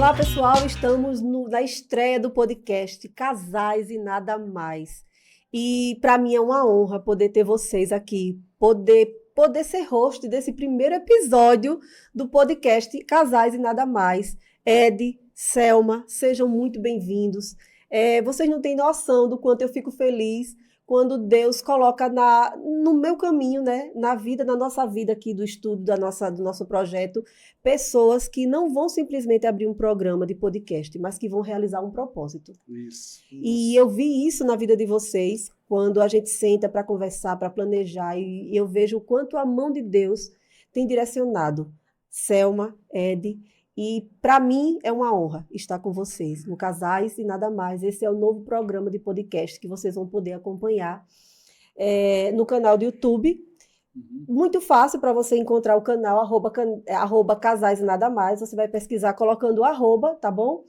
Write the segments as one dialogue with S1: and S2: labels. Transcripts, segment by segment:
S1: Olá, pessoal, estamos na estreia do podcast Casais e Nada Mais. E para mim é uma honra poder ter vocês aqui, poder ser host desse primeiro episódio do podcast Casais e Nada Mais. Ed, Selma, sejam muito bem-vindos. Vocês não têm noção do quanto eu fico feliz quando Deus coloca no meu caminho, né, na nossa vida aqui do estudo, do nosso projeto, pessoas que não vão simplesmente abrir um programa de podcast, mas que vão realizar um propósito.
S2: Isso.
S1: E eu vi isso na vida de vocês, quando a gente senta para conversar, para planejar, e eu vejo o quanto a mão de Deus tem direcionado Selma, Ed. E, para mim, é uma honra estar com vocês no Casais e Nada Mais. Esse é o novo programa de podcast que vocês vão poder acompanhar no canal do YouTube. Muito fácil para você encontrar o canal, arroba Casais e Nada Mais. Você vai pesquisar colocando o arroba, tá bom?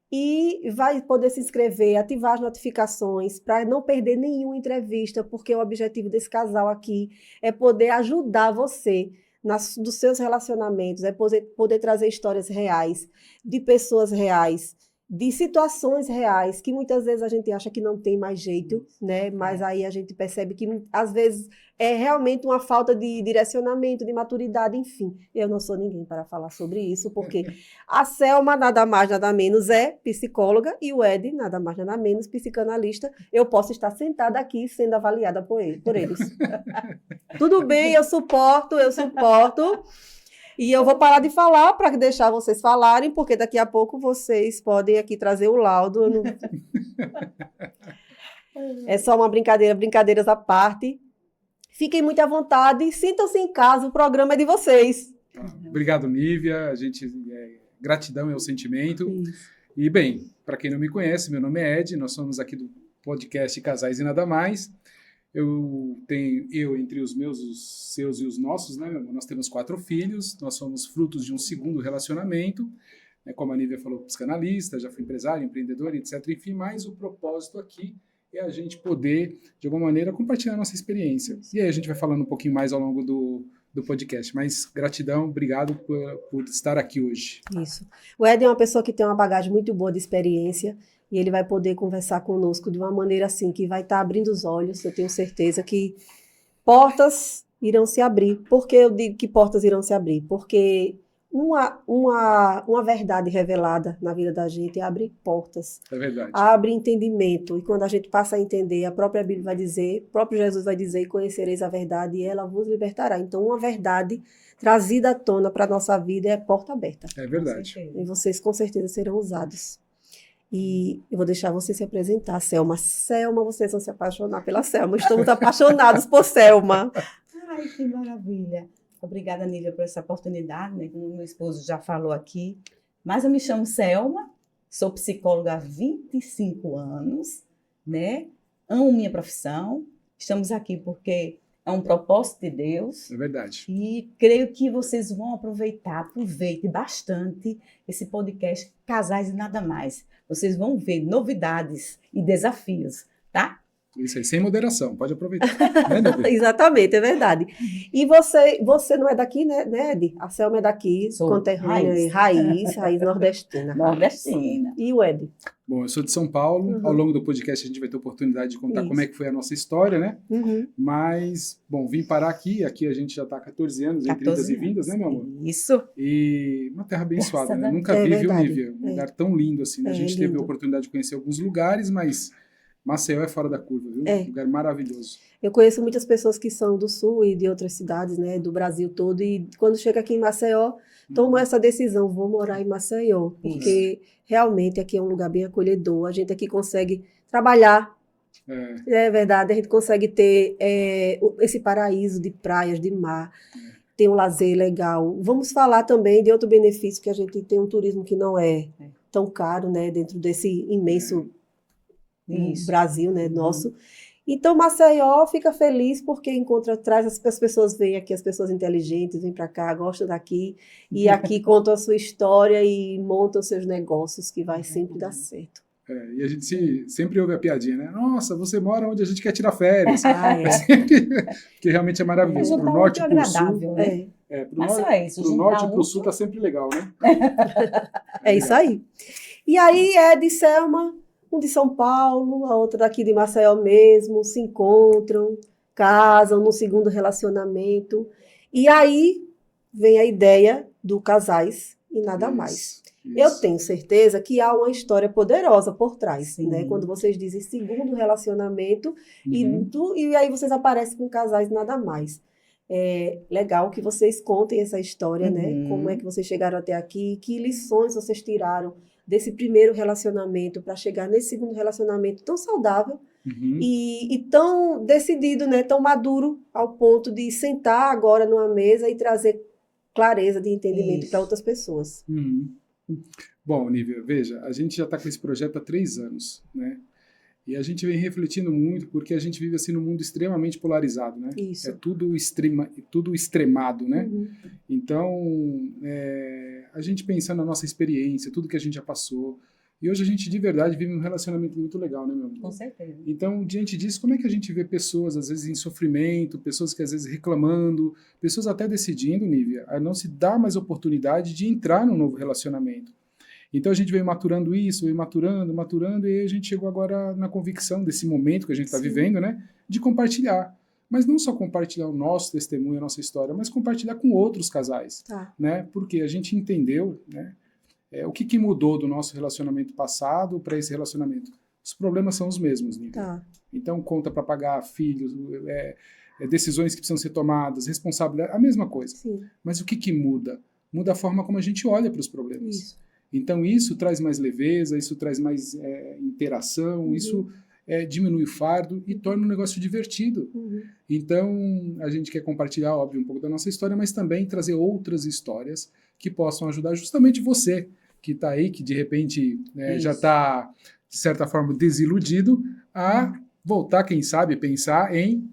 S1: E vai poder se inscrever, ativar as notificações para não perder nenhuma entrevista, porque o objetivo desse casal aqui é poder ajudar você dos seus relacionamentos, é poder trazer histórias reais, de pessoas reais, de situações reais, que muitas vezes a gente acha que não tem mais jeito, né? Mas aí a gente percebe que, às vezes, é realmente uma falta de direcionamento, de maturidade, enfim. Eu não sou ninguém para falar sobre isso, porque a Selma, nada mais, nada menos, é psicóloga, e o Ed, nada mais, nada menos, psicanalista. Eu posso estar sentada aqui sendo avaliada por eles. Tudo bem, eu suporto. E eu vou parar de falar para deixar vocês falarem, porque daqui a pouco vocês podem aqui trazer o laudo. É só uma brincadeira, brincadeiras à parte. Fiquem muito à vontade, sintam-se em casa, o programa é de vocês.
S2: Obrigado, Nívia. Gratidão é o sentimento. Isso. E, bem, para quem não me conhece, meu nome é Ed, nós somos aqui do podcast Casais e Nada Mais. Entre os meus, os seus e os nossos, né? Nós temos 4 filhos, nós somos frutos de um segundo relacionamento, né? Como a Nívia falou, psicanalista, já fui empresário, empreendedor, etc. Enfim, mas o propósito aqui é a gente poder, de alguma maneira, compartilhar a nossa experiência. E aí a gente vai falando um pouquinho mais ao longo do podcast. Mas gratidão, obrigado por estar aqui hoje.
S1: Isso. O Ed é uma pessoa que tem uma bagagem muito boa de experiência, e ele vai poder conversar conosco de uma maneira assim, que vai estar abrindo os olhos. Eu tenho certeza que portas irão se abrir. Por que eu digo que portas irão se abrir? Porque uma verdade revelada na vida da gente abre portas.
S2: É verdade.
S1: Abre entendimento. E quando a gente passa a entender, a própria Bíblia vai dizer, o próprio Jesus vai dizer, conhecereis a verdade e ela vos libertará. Então, uma verdade trazida à tona para a nossa vida é porta aberta.
S2: É verdade.
S1: E vocês com certeza serão usados. E eu vou deixar você se apresentar, Selma. Selma, vocês vão se apaixonar pela Selma. Estamos apaixonados por Selma.
S3: Ai, que maravilha. Obrigada, Nívia, por essa oportunidade, né? Como meu esposo já falou aqui. Mas eu me chamo Selma, sou psicóloga há 25 anos, né? Amo minha profissão. Estamos aqui porque é um propósito de Deus.
S2: É verdade.
S3: E creio que vocês vão aproveitem bastante esse podcast Casais e Nada Mais. Vocês vão ver novidades e desafios, tá?
S2: Isso aí, sem moderação, pode aproveitar.
S1: Exatamente, é verdade. E você não é daqui, né, Ed? A Selma é daqui, conterrânea, raiz nordestina.
S3: Nordestina.
S1: E o Ed?
S2: Bom, eu sou de São Paulo. Ao longo do podcast a gente vai ter a oportunidade de contar como é que foi a nossa história, né? Mas, bom, vim parar aqui. Aqui a gente já está há 14 anos, entre idas e vindas, né, meu amor?
S3: Isso.
S2: E uma terra abençoada, né? Nunca vi, viu, Nívia? Um lugar tão lindo assim, né? A gente teve a oportunidade de conhecer alguns lugares, mas Maceió é fora da curva, viu? Um lugar maravilhoso.
S1: Eu conheço muitas pessoas que são do Sul e de outras cidades, né, do Brasil todo, e quando chega aqui em Maceió, tomam essa decisão, vou morar em Maceió, porque realmente aqui é um lugar bem acolhedor, a gente aqui consegue trabalhar, é verdade, a gente consegue ter esse paraíso de praias, de mar, tem um lazer legal. Vamos falar também de outro benefício, que a gente tem um turismo que não é tão caro, né, dentro desse imenso Brasil, né, nosso. Então, Maceió fica feliz porque traz as pessoas vêm aqui, as pessoas inteligentes vêm para cá, gostam daqui, e aqui contam a sua história e montam seus negócios, que vai sempre dar certo.
S2: E a gente sempre ouve a piadinha, né? Nossa, você mora onde a gente quer tirar férias. Porque realmente é maravilhoso. Para o norte e para o sul.
S3: Mas só é isso,
S2: pro
S3: juntar
S2: norte e
S3: um
S2: pro sul tá sempre legal, né?
S1: É isso aí. E aí, Ed e Selma, um de São Paulo, a outra daqui de Maceió mesmo, se encontram, casam no segundo relacionamento. E aí vem a ideia do casais e nada mais. Eu
S2: Isso.
S1: tenho certeza que há uma história poderosa por trás,
S3: Sim.
S1: né? Quando vocês dizem segundo relacionamento
S2: Uhum.
S1: e aí vocês aparecem com casais e nada mais. É legal que vocês contem essa história, né?
S3: Uhum.
S1: Como é que vocês chegaram até aqui, que lições vocês tiraram desse primeiro relacionamento para chegar nesse segundo relacionamento tão saudável
S2: Uhum.
S1: e tão decidido, né? Tão maduro ao ponto de sentar agora numa mesa e trazer clareza de entendimento para
S3: Isso.
S1: outras pessoas.
S2: Uhum. Bom, Nívia, veja, a gente já está com esse projeto há 3 anos, né? E a gente vem refletindo muito porque a gente vive assim num mundo extremamente polarizado, né?
S1: Isso.
S2: É tudo tudo extremado, né?
S1: Uhum.
S2: Então, a gente pensando na nossa experiência, tudo que a gente já passou, e hoje a gente de verdade vive um relacionamento muito legal, né, meu amor?
S3: Com certeza.
S2: Então, diante disso, como é que a gente vê pessoas, às vezes, em sofrimento, pessoas que, às vezes, reclamando, pessoas até decidindo, Nívia, a não se dar mais oportunidade de entrar num novo relacionamento. Então, a gente veio maturando isso, veio maturando, e aí a gente chegou agora na convicção desse momento que a gente está
S1: Sim.
S2: vivendo, né, de compartilhar. Mas não só compartilhar o nosso testemunho, a nossa história, mas compartilhar com outros casais,
S1: Tá.
S2: né, porque a gente entendeu, né, o que mudou do nosso relacionamento passado para esse relacionamento. Os problemas são os mesmos, Nívia.
S1: Tá.
S2: Então, conta para pagar, filhos, decisões que precisam ser tomadas, responsabilidade, a mesma coisa.
S1: Sim.
S2: Mas o que muda? Muda a forma como a gente olha para os problemas.
S1: Isso.
S2: Então, isso traz mais leveza, isso traz mais interação,
S1: Uhum.
S2: isso diminui o fardo e torna o negócio divertido.
S1: Uhum.
S2: Então, a gente quer compartilhar, óbvio, um pouco da nossa história, mas também trazer outras histórias que possam ajudar justamente você, que está aí, que de repente já
S3: Isso.
S2: está, de certa forma, desiludido, a voltar, quem sabe, pensar em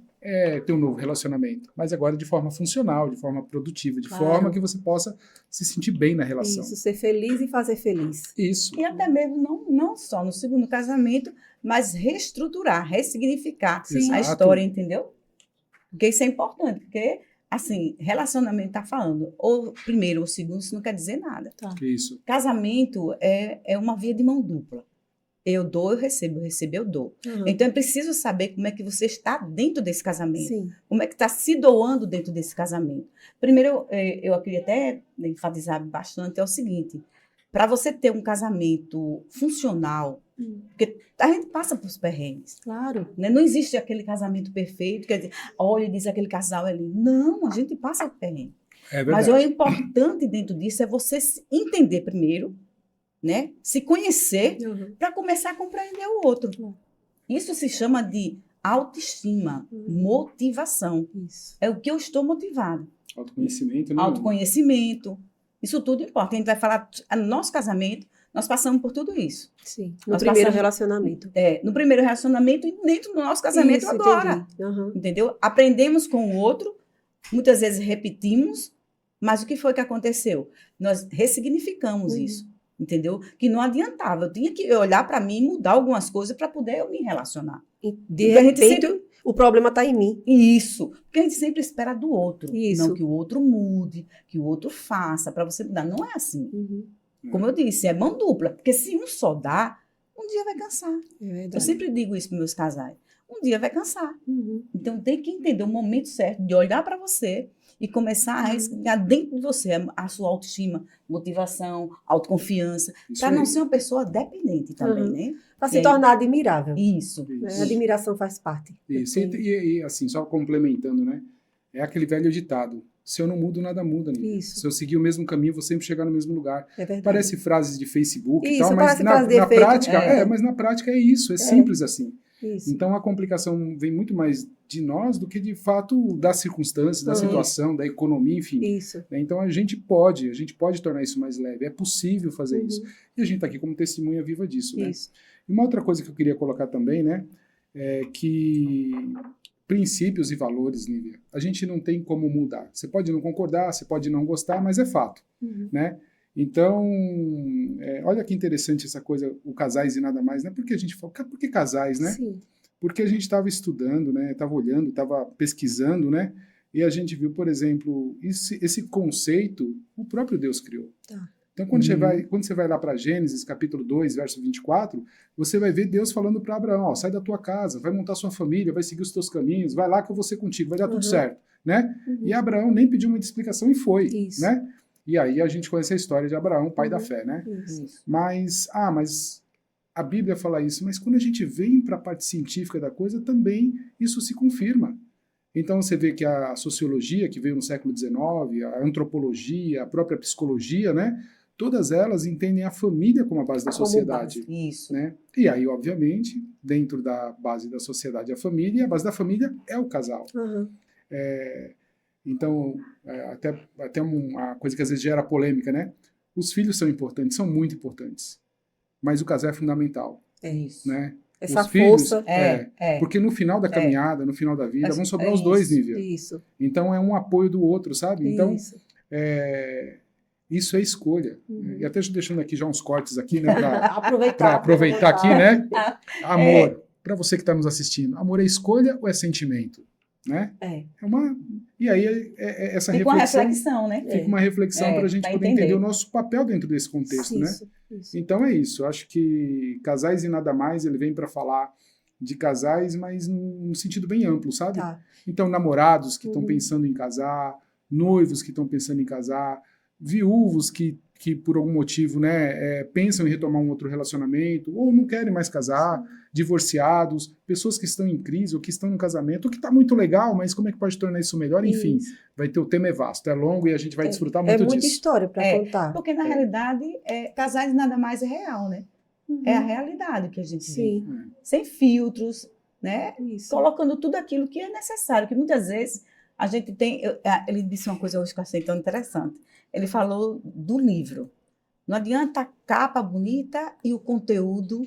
S2: ter um novo relacionamento. Mas agora de forma funcional, de forma produtiva, de
S1: Claro.
S2: forma que você possa se sentir bem na relação.
S1: Isso, ser feliz e fazer feliz.
S2: Isso.
S3: E até mesmo não só no segundo casamento, mas reestruturar, ressignificar
S2: Sim.
S3: a
S2: Exato.
S3: história, entendeu? Porque isso é importante, porque, assim, relacionamento tá falando, ou primeiro ou segundo, isso não quer dizer nada.
S1: Tá.
S2: Isso.
S3: Casamento é uma via de mão dupla. Eu dou, eu recebo, eu dou.
S1: Uhum.
S3: Então, é preciso saber como é que você está dentro desse casamento.
S1: Sim.
S3: Como é que está se doando dentro desse casamento. Primeiro, eu queria até enfatizar bastante, é o seguinte, para você ter um casamento funcional, porque a gente passa por perrengues,
S1: Claro.
S3: né? Não existe aquele casamento perfeito, quer dizer, olha e diz aquele casal ali. Não, a gente passa por perrengue.
S2: É
S3: Mas
S2: verdade.
S3: o importante dentro disso é você se entender primeiro, né? Se conhecer,
S1: Uhum.
S3: para começar a compreender o outro.
S1: Uhum.
S3: Isso se chama de autoestima, motivação.
S1: Isso.
S3: É o que eu estou motivado.
S2: Autoconhecimento, né?
S3: Autoconhecimento. Isso tudo importa. A gente vai falar, no nosso casamento, nós passamos por tudo isso.
S1: Sim. No
S3: Nós
S1: primeiro
S3: passamos-
S1: relacionamento.
S3: No primeiro relacionamento e dentro do nosso casamento
S1: Isso,
S3: agora.
S1: entendi. Uhum.
S3: Entendeu? Aprendemos com o outro, muitas vezes repetimos, mas o que foi que aconteceu? Nós ressignificamos isso. Entendeu? Que não adiantava. Eu tinha que olhar para mim e mudar algumas coisas para poder eu me relacionar.
S1: E de
S3: Porque a gente
S1: repente, o problema está em mim.
S3: Isso. Porque a gente sempre espera do outro.
S1: Isso.
S3: Não que o outro mude, que o outro faça para você mudar. Não é assim.
S1: Uhum.
S3: Como eu disse, é mão dupla. Porque se um só dá, um dia vai cansar.
S1: É verdade.
S3: Eu sempre digo isso para meus casais. Um dia vai cansar.
S1: Uhum.
S3: Então tem que entender o momento certo de olhar para você e começar a resgatar dentro de você a sua autoestima, motivação, autoconfiança,
S2: Isso
S3: para
S2: aí.
S3: não ser uma pessoa dependente também,
S1: Uhum.
S3: né?
S1: Para
S3: E
S1: se
S3: aí-
S1: tornar admirável.
S3: Isso.
S1: Né?
S2: Isso.
S1: A admiração faz parte.
S2: Isso. E, assim, só complementando, né? É aquele velho ditado. Se eu não mudo, nada muda, Nívia.
S1: Isso.
S2: Se eu seguir o mesmo caminho, vou sempre chegar no mesmo lugar.
S1: É verdade.
S2: Parece frases de Facebook e
S1: Isso,
S2: tal, mas
S1: parece frase de
S2: na
S1: efeito.
S2: prática, mas na prática é isso, é simples assim.
S1: Isso.
S2: Então a complicação vem muito mais de nós do que de fato das circunstâncias, da
S1: Uhum.
S2: situação, da economia, enfim.
S1: Isso.
S2: Né? Então a gente pode tornar isso mais leve, é possível fazer
S1: Uhum.
S2: isso. E a gente está aqui como testemunha viva disso, né?
S1: Isso.
S2: E uma outra coisa que eu queria colocar também, né, é que princípios e valores, Nívia, a gente não tem como mudar. Você pode não concordar, você pode não gostar, mas é fato,
S1: Uhum.
S2: né? Então, olha que interessante essa coisa, o casais e nada mais, né? Porque a gente fala, por que casais, né?
S1: Sim.
S2: Porque a gente estava estudando, né? Estava olhando, estava pesquisando, né? E a gente viu, por exemplo, esse conceito o próprio Deus criou.
S1: Tá.
S2: Então, quando você vai lá para Gênesis, capítulo 2, verso 24, você vai ver Deus falando para Abraão, ó, sai da tua casa, vai montar sua família, vai seguir os teus caminhos, vai lá que eu vou ser contigo, vai dar tudo certo, né? E Abraão nem pediu muita explicação e foi,
S1: Isso.
S2: né? E aí a gente conhece a história de Abraão, pai da fé, né?
S1: Isso.
S2: Mas a Bíblia fala isso, mas quando a gente vem para a parte científica da coisa, também isso se confirma. Então você vê que a sociologia, que veio no século XIX, a antropologia, a própria psicologia, né? Todas elas entendem a família como a base da sociedade.
S3: Isso.
S2: Né? E aí, obviamente, dentro da base da sociedade, a família, e a base da família é o casal. Então, até uma coisa que às vezes gera polêmica, né? Os filhos são importantes, são muito importantes. Mas o casal é fundamental.
S3: É isso.
S2: Né?
S1: Essa
S2: Os filhos,
S1: força.
S2: Porque no final da caminhada, no final da vida, vão sobrar os dois, Nívia.
S1: Isso.
S2: Então, é um apoio do outro, sabe? Então,
S1: Isso.
S2: Isso é escolha. E até deixando aqui já uns cortes aqui, né? Para
S1: Aproveitar
S2: aqui, né? Amor, para você que está nos assistindo, amor é escolha ou é sentimento? Né? E aí essa
S3: fica
S2: reflexão...
S3: uma reflexão, né?
S2: Fica uma reflexão para a gente poder entender o nosso papel dentro desse contexto, né?
S1: Isso.
S2: Então é isso. Eu acho que Casais e Nada Mais, ele vem para falar de casais, mas num sentido bem amplo, sabe?
S1: Tá.
S2: Então, namorados que estão pensando em casar, noivos que estão pensando em casar, viúvos que por algum motivo, né, pensam em retomar um outro relacionamento, ou não querem mais casar, divorciados, pessoas que estão em crise, ou que estão no casamento, ou que está muito legal, mas como é que pode tornar isso melhor? Enfim, vai ter, o tema é vasto, é longo e a gente vai desfrutar muito disso.
S1: É muita história para contar.
S3: Porque, na realidade, casais nada mais é real, né? É a realidade que a gente vê. Sem filtros, né?
S1: Isso.
S3: Colocando tudo aquilo que é necessário, que muitas vezes a gente tem... Ele disse uma coisa hoje que eu achei tão interessante. Ele falou do livro. Não adianta a capa bonita e o conteúdo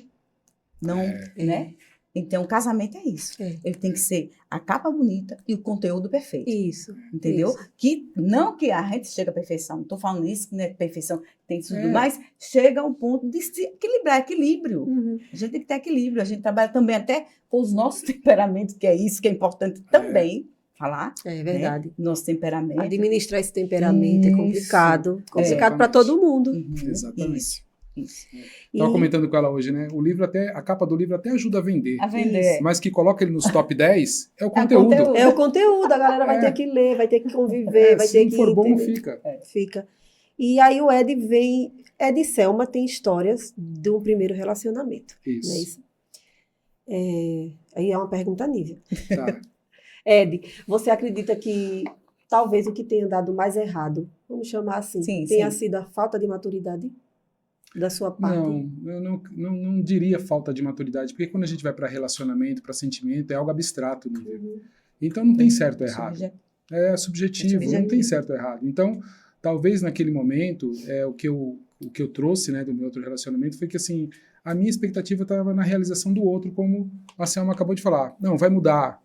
S3: não, né? Então, o casamento é isso. Ele tem que ser a capa bonita e o conteúdo perfeito.
S1: Isso.
S3: Entendeu?
S1: Isso.
S3: Que não que a gente chega à perfeição. Não estou falando isso, que não é perfeição, tem tudo mais. Chega a um ponto de se equilibrar, equilíbrio. A gente tem que ter equilíbrio. A gente trabalha também até com os nossos temperamentos, que é isso que é importante também. Falar.
S1: É verdade.
S3: Né? Nosso temperamento.
S1: Administrar esse temperamento é complicado. Complicado para todo mundo.
S2: Exatamente.
S3: Isso.
S2: Estava comentando com ela hoje, né? O livro a capa do livro até ajuda a vender.
S3: A vender.
S2: Mas que coloca ele nos top 10 é o conteúdo.
S1: É o conteúdo. A galera vai ter que ler, vai ter que conviver, vai ter que...
S2: Se for bom, não fica.
S1: Fica. E aí o Ed vem... Ed e Selma têm histórias de um primeiro relacionamento.
S2: Isso.
S1: Não é isso? Aí é uma pergunta nível.
S2: Tá.
S1: Ed, você acredita que talvez o que tenha dado mais errado, vamos chamar assim, tenha sido a falta de maturidade da sua parte?
S2: Não, eu não diria falta de maturidade, porque quando a gente vai para relacionamento, para sentimento, é algo abstrato. Então não tem certo ou errado. É subjetivo, não tem certo ou errado. Então, talvez naquele momento, o que eu trouxe, né, do meu outro relacionamento foi que assim, a minha expectativa estava na realização do outro, como a Selma acabou de falar. Não, vai mudar.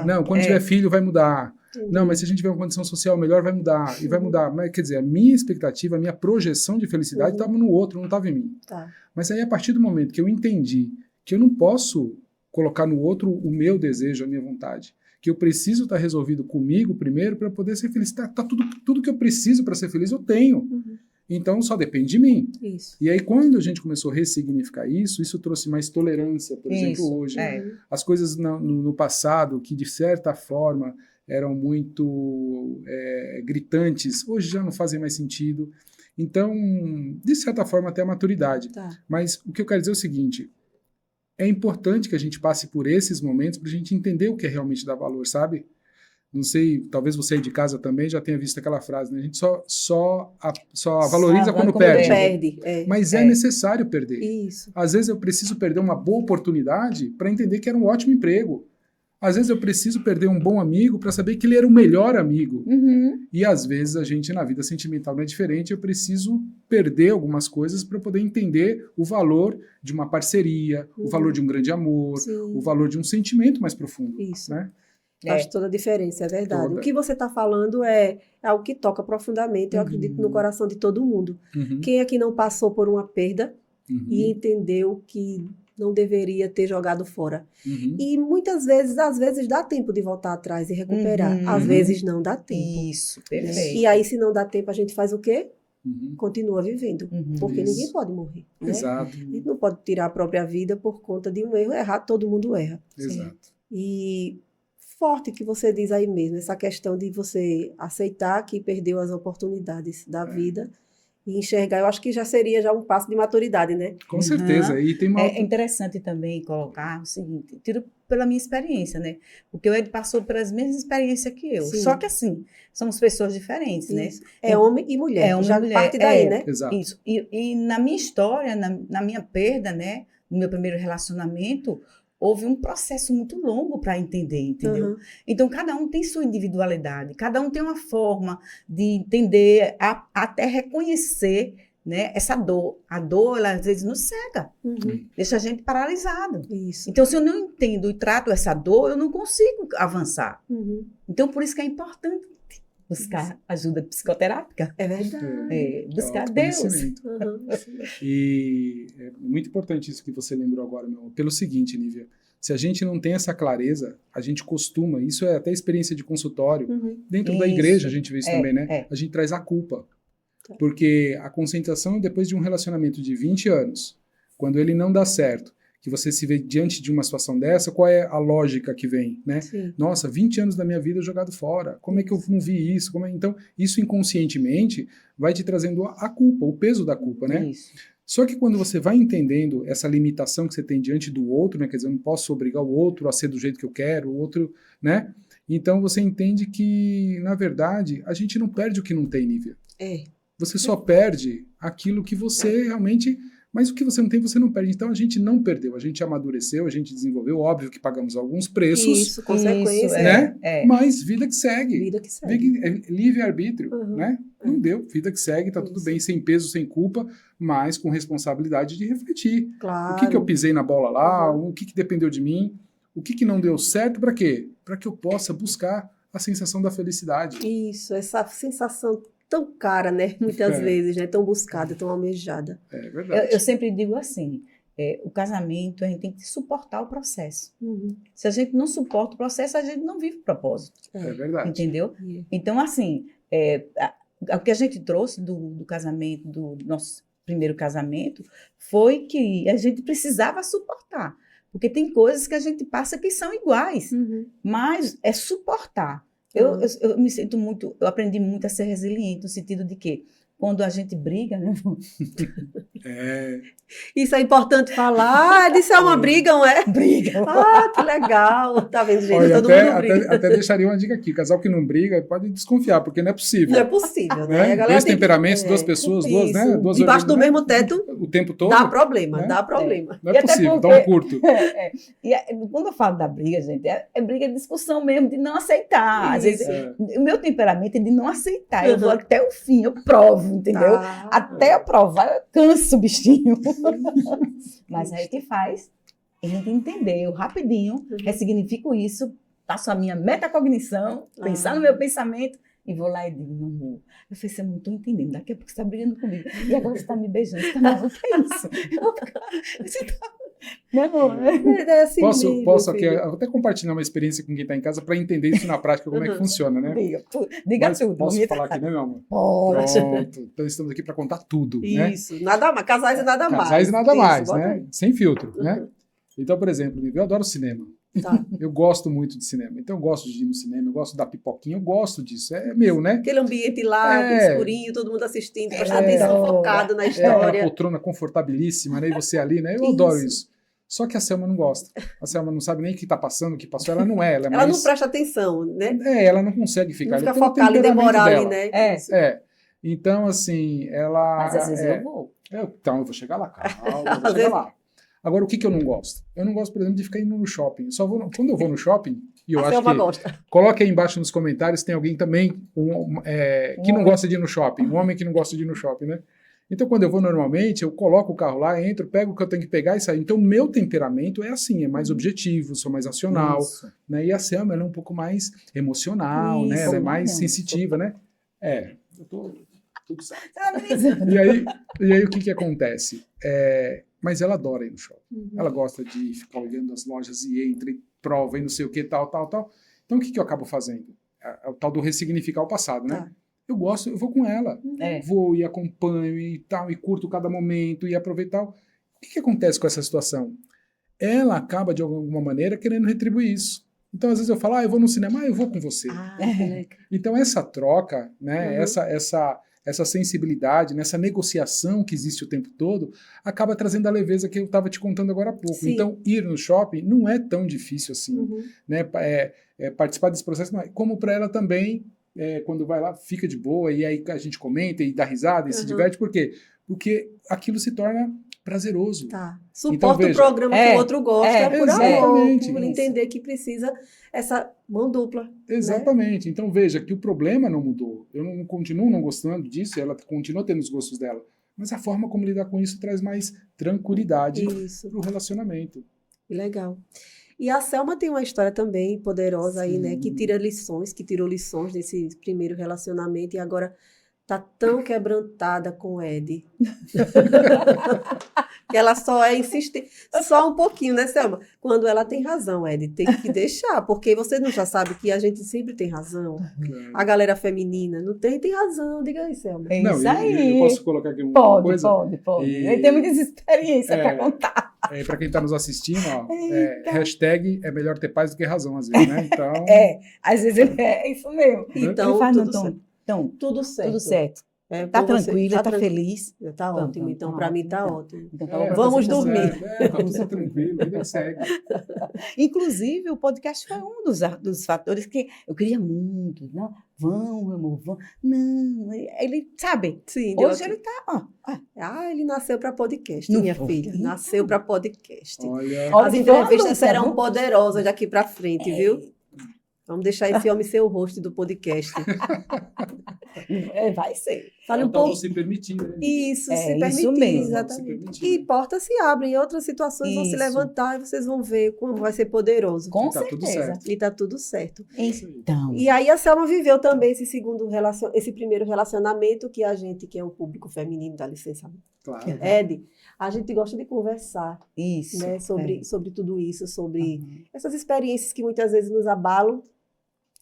S2: Não, quando tiver filho vai mudar. Não, mas se a gente tiver uma condição social melhor vai mudar. E vai mudar. Mas, quer dizer, a minha expectativa, a minha projeção de felicidade estava no outro, não estava em mim. Mas aí a partir do momento que eu entendi que eu não posso colocar no outro o meu desejo, a minha vontade, que eu preciso estar resolvido comigo primeiro para poder ser feliz. Tá tudo que eu preciso para ser feliz eu tenho. Então só depende de mim.
S1: Isso.
S2: E aí quando a gente começou a ressignificar isso trouxe mais tolerância, por exemplo, hoje. As coisas no passado, que de certa forma eram muito gritantes, hoje já não fazem mais sentido. Então, de certa forma, até a maturidade. Mas o que eu quero dizer é o seguinte, é importante que a gente passe por esses momentos para a gente entender o que é realmente dá valor, sabe? Não sei, talvez você aí de casa também já tenha visto aquela frase, né? A gente só valoriza quando perde. Mas é necessário perder.
S1: Isso.
S2: Às vezes eu preciso perder uma boa oportunidade para entender que era um ótimo emprego. Às vezes eu preciso perder um bom amigo para saber que ele era o melhor amigo. E às vezes a gente na vida sentimental não é diferente, eu preciso perder algumas coisas para poder entender o valor de uma parceria, o valor de um grande amor, o valor de um sentimento mais profundo.
S1: Isso.
S2: Né?
S1: Faz toda a diferença, é verdade.
S2: Toda.
S1: O que você está falando é algo que toca profundamente, eu acredito, no coração de todo mundo. Quem aqui não passou por uma perda e entendeu que não deveria ter jogado fora.
S2: Uhum.
S1: E muitas vezes, às vezes dá tempo de voltar atrás e recuperar.
S3: Uhum.
S1: Às vezes não dá tempo.
S3: Isso,
S1: Né?
S3: perfeito.
S1: E aí, se não dá tempo, a gente faz o quê?
S2: Uhum.
S1: Continua vivendo.
S3: Uhum.
S1: Porque
S2: Isso.
S1: ninguém pode morrer. Né?
S2: Exato,
S1: A gente não pode tirar a própria vida por conta de um erro errado, todo mundo erra.
S2: exato.
S1: E forte que você diz aí mesmo, essa questão de você aceitar que perdeu as oportunidades da vida e enxergar, eu acho que já seria já um passo de maturidade, né?
S2: Com certeza. E tem uma
S3: É interessante também colocar o seguinte, tiro pela minha experiência, né? Porque o Ed passou pelas mesmas experiências que eu.
S1: Sim.
S3: Só que assim, somos pessoas diferentes, né?
S1: Isso. É homem e mulher.
S3: É homem
S1: já
S3: e mulher,
S1: parte daí,
S3: é.
S1: né?
S2: Exato.
S3: Isso. E na minha história, na minha perda, né? No meu primeiro relacionamento, houve um processo muito longo para entender, entendeu?
S1: Uhum.
S3: Então, cada um tem sua individualidade, cada um tem uma forma de entender, até reconhecer, né, essa dor. A dor, ela às vezes nos cega,
S1: Uhum.
S3: deixa a gente paralisado.
S1: Isso.
S3: Então, se eu não entendo e trato essa dor, eu não consigo avançar.
S1: Uhum.
S3: Então, por isso que é importante buscar ajuda psicoterápica,
S1: É verdade.
S3: buscar Deus.
S2: Autoconhecimento.
S1: Uhum.
S2: E é muito importante isso que você lembrou agora, meu amor. Pelo seguinte, Nívia, se a gente não tem essa clareza, a gente costuma, isso é até experiência de consultório,
S1: Uhum.
S2: dentro da
S3: Isso.
S2: igreja a gente vê isso também, né?
S3: É.
S2: A gente traz a culpa. Porque a concentração depois de um relacionamento de 20 anos, quando ele não dá certo, que você se vê diante de uma situação dessa, qual é a lógica que vem, né?
S1: Sim.
S2: Nossa, 20 anos da minha vida jogado fora. Como é que eu não vi isso? Então, isso inconscientemente vai te trazendo a culpa, o peso da culpa, né?
S3: Isso.
S2: Só que quando você vai entendendo essa limitação que você tem diante do outro, né? Quer dizer, eu não posso obrigar o outro a ser do jeito que eu quero, o outro, né? Então você entende que, na verdade, a gente não perde o que não tem, Nívia.
S1: É.
S2: Você só perde aquilo que você realmente... Mas o que você não tem, você não perde. Então a gente não perdeu, a gente amadureceu, a gente desenvolveu. Óbvio que pagamos alguns preços,
S1: Isso, consequência.
S3: Isso,
S2: né?
S3: É.
S2: Mas vida que segue.
S1: Vida que segue.
S2: Livre-arbítrio,
S1: Uhum.
S2: né? Não deu, vida que segue, tá tudo
S1: Isso.
S2: bem, sem peso, sem culpa, mas com responsabilidade de refletir.
S1: Claro.
S2: O que eu pisei na bola lá, o que dependeu de mim, o que não deu certo, para quê? Para que eu possa buscar a sensação da felicidade.
S1: Isso, essa sensação tão cara, né? Muitas vezes, né? Tão buscada, tão almejada.
S2: É verdade.
S3: Eu sempre digo assim, o casamento, a gente tem que suportar o processo.
S1: Uhum.
S3: Se a gente não suporta o processo, a gente não vive o propósito,
S2: É verdade.
S3: entendeu?
S1: É.
S3: Então, assim, o que a gente trouxe do casamento, do nosso primeiro casamento, foi que a gente precisava suportar. Porque tem coisas que a gente passa que são iguais,
S1: Uhum.
S3: mas é suportar.
S1: Uhum.
S3: Eu me sinto muito, eu aprendi muito a ser resiliente, no sentido de que quando a gente briga, né?
S2: É,
S1: Isso é importante falar. Isso é uma briga, não é?
S3: Briga.
S1: Ah, que legal. Tá vendo, gente?
S2: olha,
S1: Todo mundo briga.
S2: até deixaria uma dica aqui. Casal que não briga pode desconfiar, porque não é possível.
S1: Não é possível, né?
S2: Né?
S1: A galera
S2: Dois
S1: tem que-
S2: temperamentos, duas pessoas, duas, né?
S1: Isso.
S2: Duas
S1: Debaixo do
S2: orelhas,
S1: mesmo teto,
S2: o tempo todo.
S1: dá problema,
S2: né?
S1: dá problema.
S2: Não
S3: E
S2: é
S3: até
S2: possível,
S3: porque-
S2: dá um curto.
S3: Quando eu falo da briga, gente, é briga de discussão mesmo, de não aceitar. Às vezes,
S2: É.
S3: o meu temperamento é de não aceitar. Eu vou
S1: Uhum.
S3: até o fim, eu provo, entendeu?
S1: Tá.
S3: Até eu provar, eu canso o bichinho. Mas aí o que faz? A gente entender, eu rapidinho ressignifico isso, faço a minha metacognição, pensar no meu pensamento e vou lá e digo, meu amor, eu falei, você não estou entendendo, daqui a pouco você está brigando comigo. E agora você está me beijando, você está me... O que é isso? Eu vou ficar... Você tá... Meu amor,
S1: É assim
S2: Posso
S1: mesmo,
S2: aqui
S1: filho.
S2: até compartilhar uma experiência com quem está em casa para entender isso na prática, como é que funciona, né?
S3: diga
S2: Mas
S3: tudo.
S2: posso
S3: me
S2: falar
S3: trata.
S2: aqui, né, meu amor?
S3: Pode.
S2: Pronto. Então estamos aqui para contar tudo, né?
S1: Isso, nada mais. Casais e nada mais.
S2: Casais e nada
S1: Isso,
S2: mais,
S1: bota
S2: né?
S1: aí.
S2: Sem filtro, né?
S1: Uhum.
S2: Então, por exemplo, eu adoro cinema.
S1: Tá.
S2: Eu gosto muito de cinema. Então, eu gosto de ir no cinema, eu gosto da pipoquinha, eu gosto disso. É meu, né?
S1: Aquele ambiente lá,
S2: É.
S1: aquele escurinho, todo mundo assistindo, prestando
S3: É.
S1: atenção, focado na
S2: É aquela
S1: história.
S2: poltrona confortabilíssima, né? E você ali, né? Eu
S1: Isso.
S2: adoro isso. Só que a Selma não gosta. A Selma não sabe nem o que está passando, o que passou. Ela não é. Ela é
S1: Ela
S2: mais...
S1: não presta atenção, né?
S2: Ela não consegue ficar
S1: Não fica
S2: ali. Pelo
S1: focada e
S2: temperamento
S1: demorar ali,
S2: dela.
S1: né?
S3: É.
S2: É. Então, assim, ela...
S3: Mas às vezes eu vou.
S2: Então, eu vou chegar lá, calma, eu vou
S1: Às
S2: chegar
S1: vezes-
S2: lá. Agora, o que eu não gosto? Eu não gosto, por exemplo, de ficar indo no shopping. Só vou quando eu vou no shopping, e eu
S1: A
S2: acho
S1: Selma
S2: que...
S1: gosta.
S2: Coloque aí embaixo nos comentários se tem alguém também que não
S3: homem.
S2: gosta de ir no shopping. Um homem que não gosta de ir no shopping, né? Então, quando eu vou normalmente, eu coloco o carro lá, entro, pego o que eu tenho que pegar e saio. Então, o meu temperamento é assim, é mais objetivo, sou mais racional,
S3: Isso.
S2: né? E a Selma, ela é um pouco mais emocional, né?
S1: Isso,
S2: Ela é mais
S3: não.
S2: sensitiva, né? Eu tô tudo certo.
S3: Tá, beleza.
S2: E aí o que acontece? mas ela adora ir no shopping.
S1: Uhum.
S2: Ela gosta de ficar olhando as lojas e entra e prova e não sei o que, tal. Então, o que eu acabo fazendo? É o tal do ressignificar o passado, né?
S1: Tá.
S2: Eu gosto, eu vou com ela.
S3: É.
S2: Vou e acompanho e tal, e curto cada momento e aproveitar. O que acontece com essa situação? Ela acaba, de alguma maneira, querendo retribuir isso. Então, às vezes eu falo, eu vou no cinema, eu vou com você.
S1: Que legal.
S2: Então, essa troca, né,
S1: Uhum.
S2: essa sensibilidade, nessa negociação que existe o tempo todo, acaba trazendo a leveza que eu estava te contando agora há pouco.
S1: Sim.
S2: Então, ir no shopping não é tão difícil assim.
S1: Uhum.
S2: Né? Participar desse processo, como para ela também, quando vai lá, fica de boa, e aí a gente comenta e dá risada e se
S1: Uhum.
S2: diverte. Por quê? Porque aquilo se torna prazeroso.
S1: Tá. Suporta
S2: Então, veja,
S1: o programa que o outro gosta, por amor,
S2: exatamente.
S1: por
S3: Isso.
S1: entender que precisa essa mão dupla.
S2: Exatamente. Então veja que o problema não mudou. Eu não continuo não gostando disso, ela continua tendo os gostos dela. Mas a forma como lidar com isso traz mais tranquilidade
S1: Isso.
S2: para o relacionamento.
S1: Legal. E a Selma tem uma história também poderosa aí, né?
S3: Sim.
S1: Que tirou lições desse primeiro relacionamento e agora tá tão quebrantada com o Ed. Que ela só é insistente, só um pouquinho, né, Selma? Quando ela tem razão, Ed, tem que deixar, porque você não já sabe que a gente sempre tem razão. A galera feminina não tem razão, diga aí, Selma.
S3: É
S2: Não,
S3: isso aí.
S2: eu posso colocar aqui uma
S3: Pode,
S2: coisa?
S3: pode.
S2: E-
S3: Ele tem muitas experiências para contar.
S2: Para quem está nos assistindo, ó,
S3: Eita.
S2: hashtag é melhor ter paz do que razão, às vezes, né? Então,
S3: Às vezes é isso mesmo.
S1: Então,
S3: Ele faz,
S1: tudo
S3: não,
S1: certo.
S3: então,
S1: Tudo certo.
S3: tudo certo.
S1: É,
S3: Tá
S1: por você-
S3: tranquila, tá
S1: tranquilo.
S3: feliz.
S1: Tá
S3: Então,
S1: ótimo, então,
S3: tá
S1: para mim
S3: ótimo,
S1: tá
S3: então.
S1: ótimo.
S3: Então,
S2: tá
S1: Vamos
S2: tudo
S1: dormir.
S2: certo, tá tudo tranquilo, vida que segue.
S3: Inclusive, o podcast foi um dos fatores que eu queria muito. Não, vamos, meu amor, vamos. Não, ele, sabe,
S1: Sim,
S3: hoje ele tá,
S1: ele nasceu para podcast,
S3: Não
S1: minha
S3: foi.
S1: filha. Nasceu para podcast.
S2: Olha,
S3: Olha,
S1: As
S3: que foi uma
S1: entrevistas
S3: luta,
S1: serão
S3: viu?
S1: poderosas daqui para frente, viu? Vamos deixar esse homem ser o host do podcast.
S3: Vai ser.
S1: Fale um
S2: então
S1: pouco.
S2: se permitir, né?
S1: Isso,
S3: É,
S1: se
S3: isso
S1: permitir,
S3: mesmo.
S2: Se
S1: exatamente.
S2: permitir.
S1: E portas se abrem, e outras situações vão se
S3: Isso.
S1: levantar e vocês vão ver como vai ser poderoso.
S3: Com
S2: Tá tudo
S3: certeza.
S2: certo.
S1: E tá tudo certo.
S2: Isso aí.
S3: Então,
S1: E aí a Selma viveu também esse primeiro relacionamento que a gente, que é o público feminino, dá licença,
S2: Claro.
S1: Ed, a gente gosta de conversar,
S3: isso.
S1: né, sobre tudo isso, sobre
S3: Uhum.
S1: essas experiências que muitas vezes nos abalam,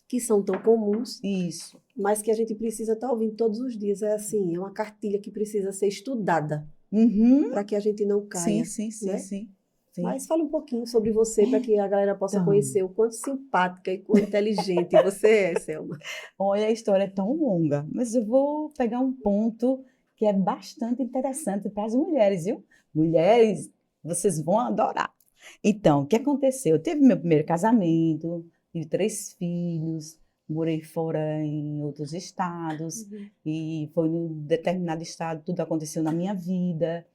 S1: que são tão comuns,
S3: Isso.
S1: mas que a gente precisa estar ouvindo todos os dias. É assim, é uma cartilha que precisa ser estudada
S3: Uhum.
S1: para que a gente não caia.
S3: Sim,
S1: né?
S3: sim.
S1: Mas fala um pouquinho sobre você para que a galera possa
S3: Então.
S1: conhecer o quanto simpática e quanto inteligente você é, Selma.
S3: Olha, a história é tão longa, mas eu vou pegar um ponto que é bastante interessante para as mulheres, viu? Mulheres, vocês vão adorar. Então, o que aconteceu? Eu teve meu primeiro casamento, tive 3 filhos, morei fora em outros estados, e foi num determinado estado, tudo aconteceu na minha vida,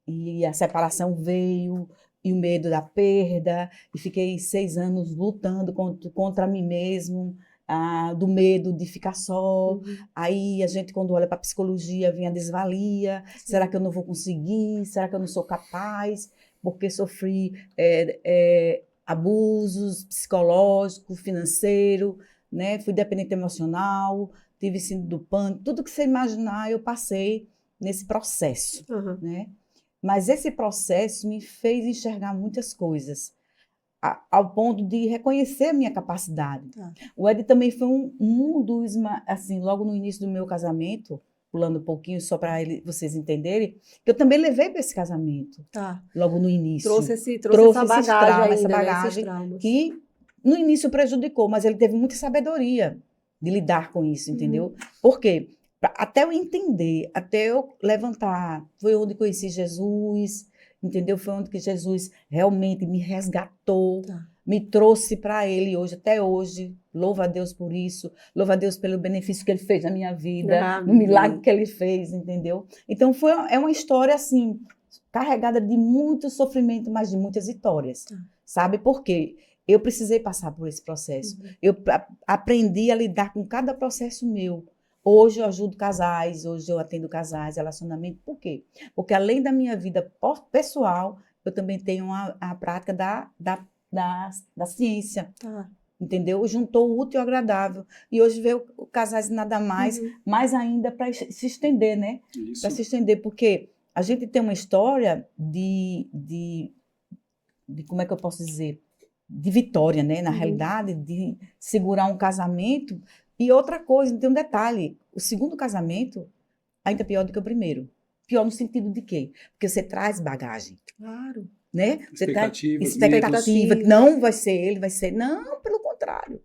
S3: e a separação veio, e o medo da perda, e fiquei 6 anos lutando contra mim mesmo, do medo de ficar só. Aí a gente, quando olha para a psicologia, vem a desvalia. Será que eu não vou conseguir? Será que eu não sou capaz? Porque sofri abusos psicológicos, financeiro, né? Fui dependente emocional, tive síndrome do pânico. Tudo que você imaginar, eu passei nesse processo,
S1: Uhum.
S3: né? Mas esse processo me fez enxergar muitas coisas, ao ponto de reconhecer a minha capacidade.
S1: Tá.
S3: O Ed também foi um dos, assim, logo no início do meu casamento, pulando um pouquinho só para vocês entenderem, que eu também levei para esse casamento,
S1: Tá.
S3: logo no início.
S1: Trouxe essa
S3: esses
S1: bagagem
S3: traumas,
S1: ainda,
S3: essa
S1: né?
S3: bagagem,
S1: Esses traumas.
S3: que no início prejudicou, mas ele teve muita sabedoria de lidar com isso, entendeu? Por quê? Até eu entender, até eu levantar, foi onde conheci Jesus, entendeu? Foi onde que Jesus realmente me resgatou,
S1: Tá.
S3: me trouxe para Ele hoje, até hoje. Louva a Deus por isso, louva a Deus pelo benefício que Ele fez na minha vida, no milagre que Ele fez, entendeu? Então é uma história assim, carregada de muito sofrimento, mas de muitas vitórias, sabe? Por quê? Eu precisei passar por esse processo. Eu aprendi a lidar com cada processo meu. Hoje eu ajudo casais, hoje eu atendo casais, relacionamento. Por quê? Porque além da minha vida pessoal, eu também tenho a prática da ciência, entendeu? Juntou o útil e o agradável. E hoje veio casais nada mais, mais ainda para se estender, né?
S2: Isso.
S3: Para se estender, porque a gente tem uma história de como é que eu posso dizer? De vitória, né? Na realidade, de segurar um casamento. E outra coisa, tem um detalhe: o segundo casamento ainda é pior do que o primeiro. Pior no sentido de quê? Porque você traz bagagem,
S1: Claro.
S3: né? Você traz
S2: Expectativas,
S3: expectativa,
S1: medos.
S3: que não vai ser ele, vai ser. Não, pelo contrário.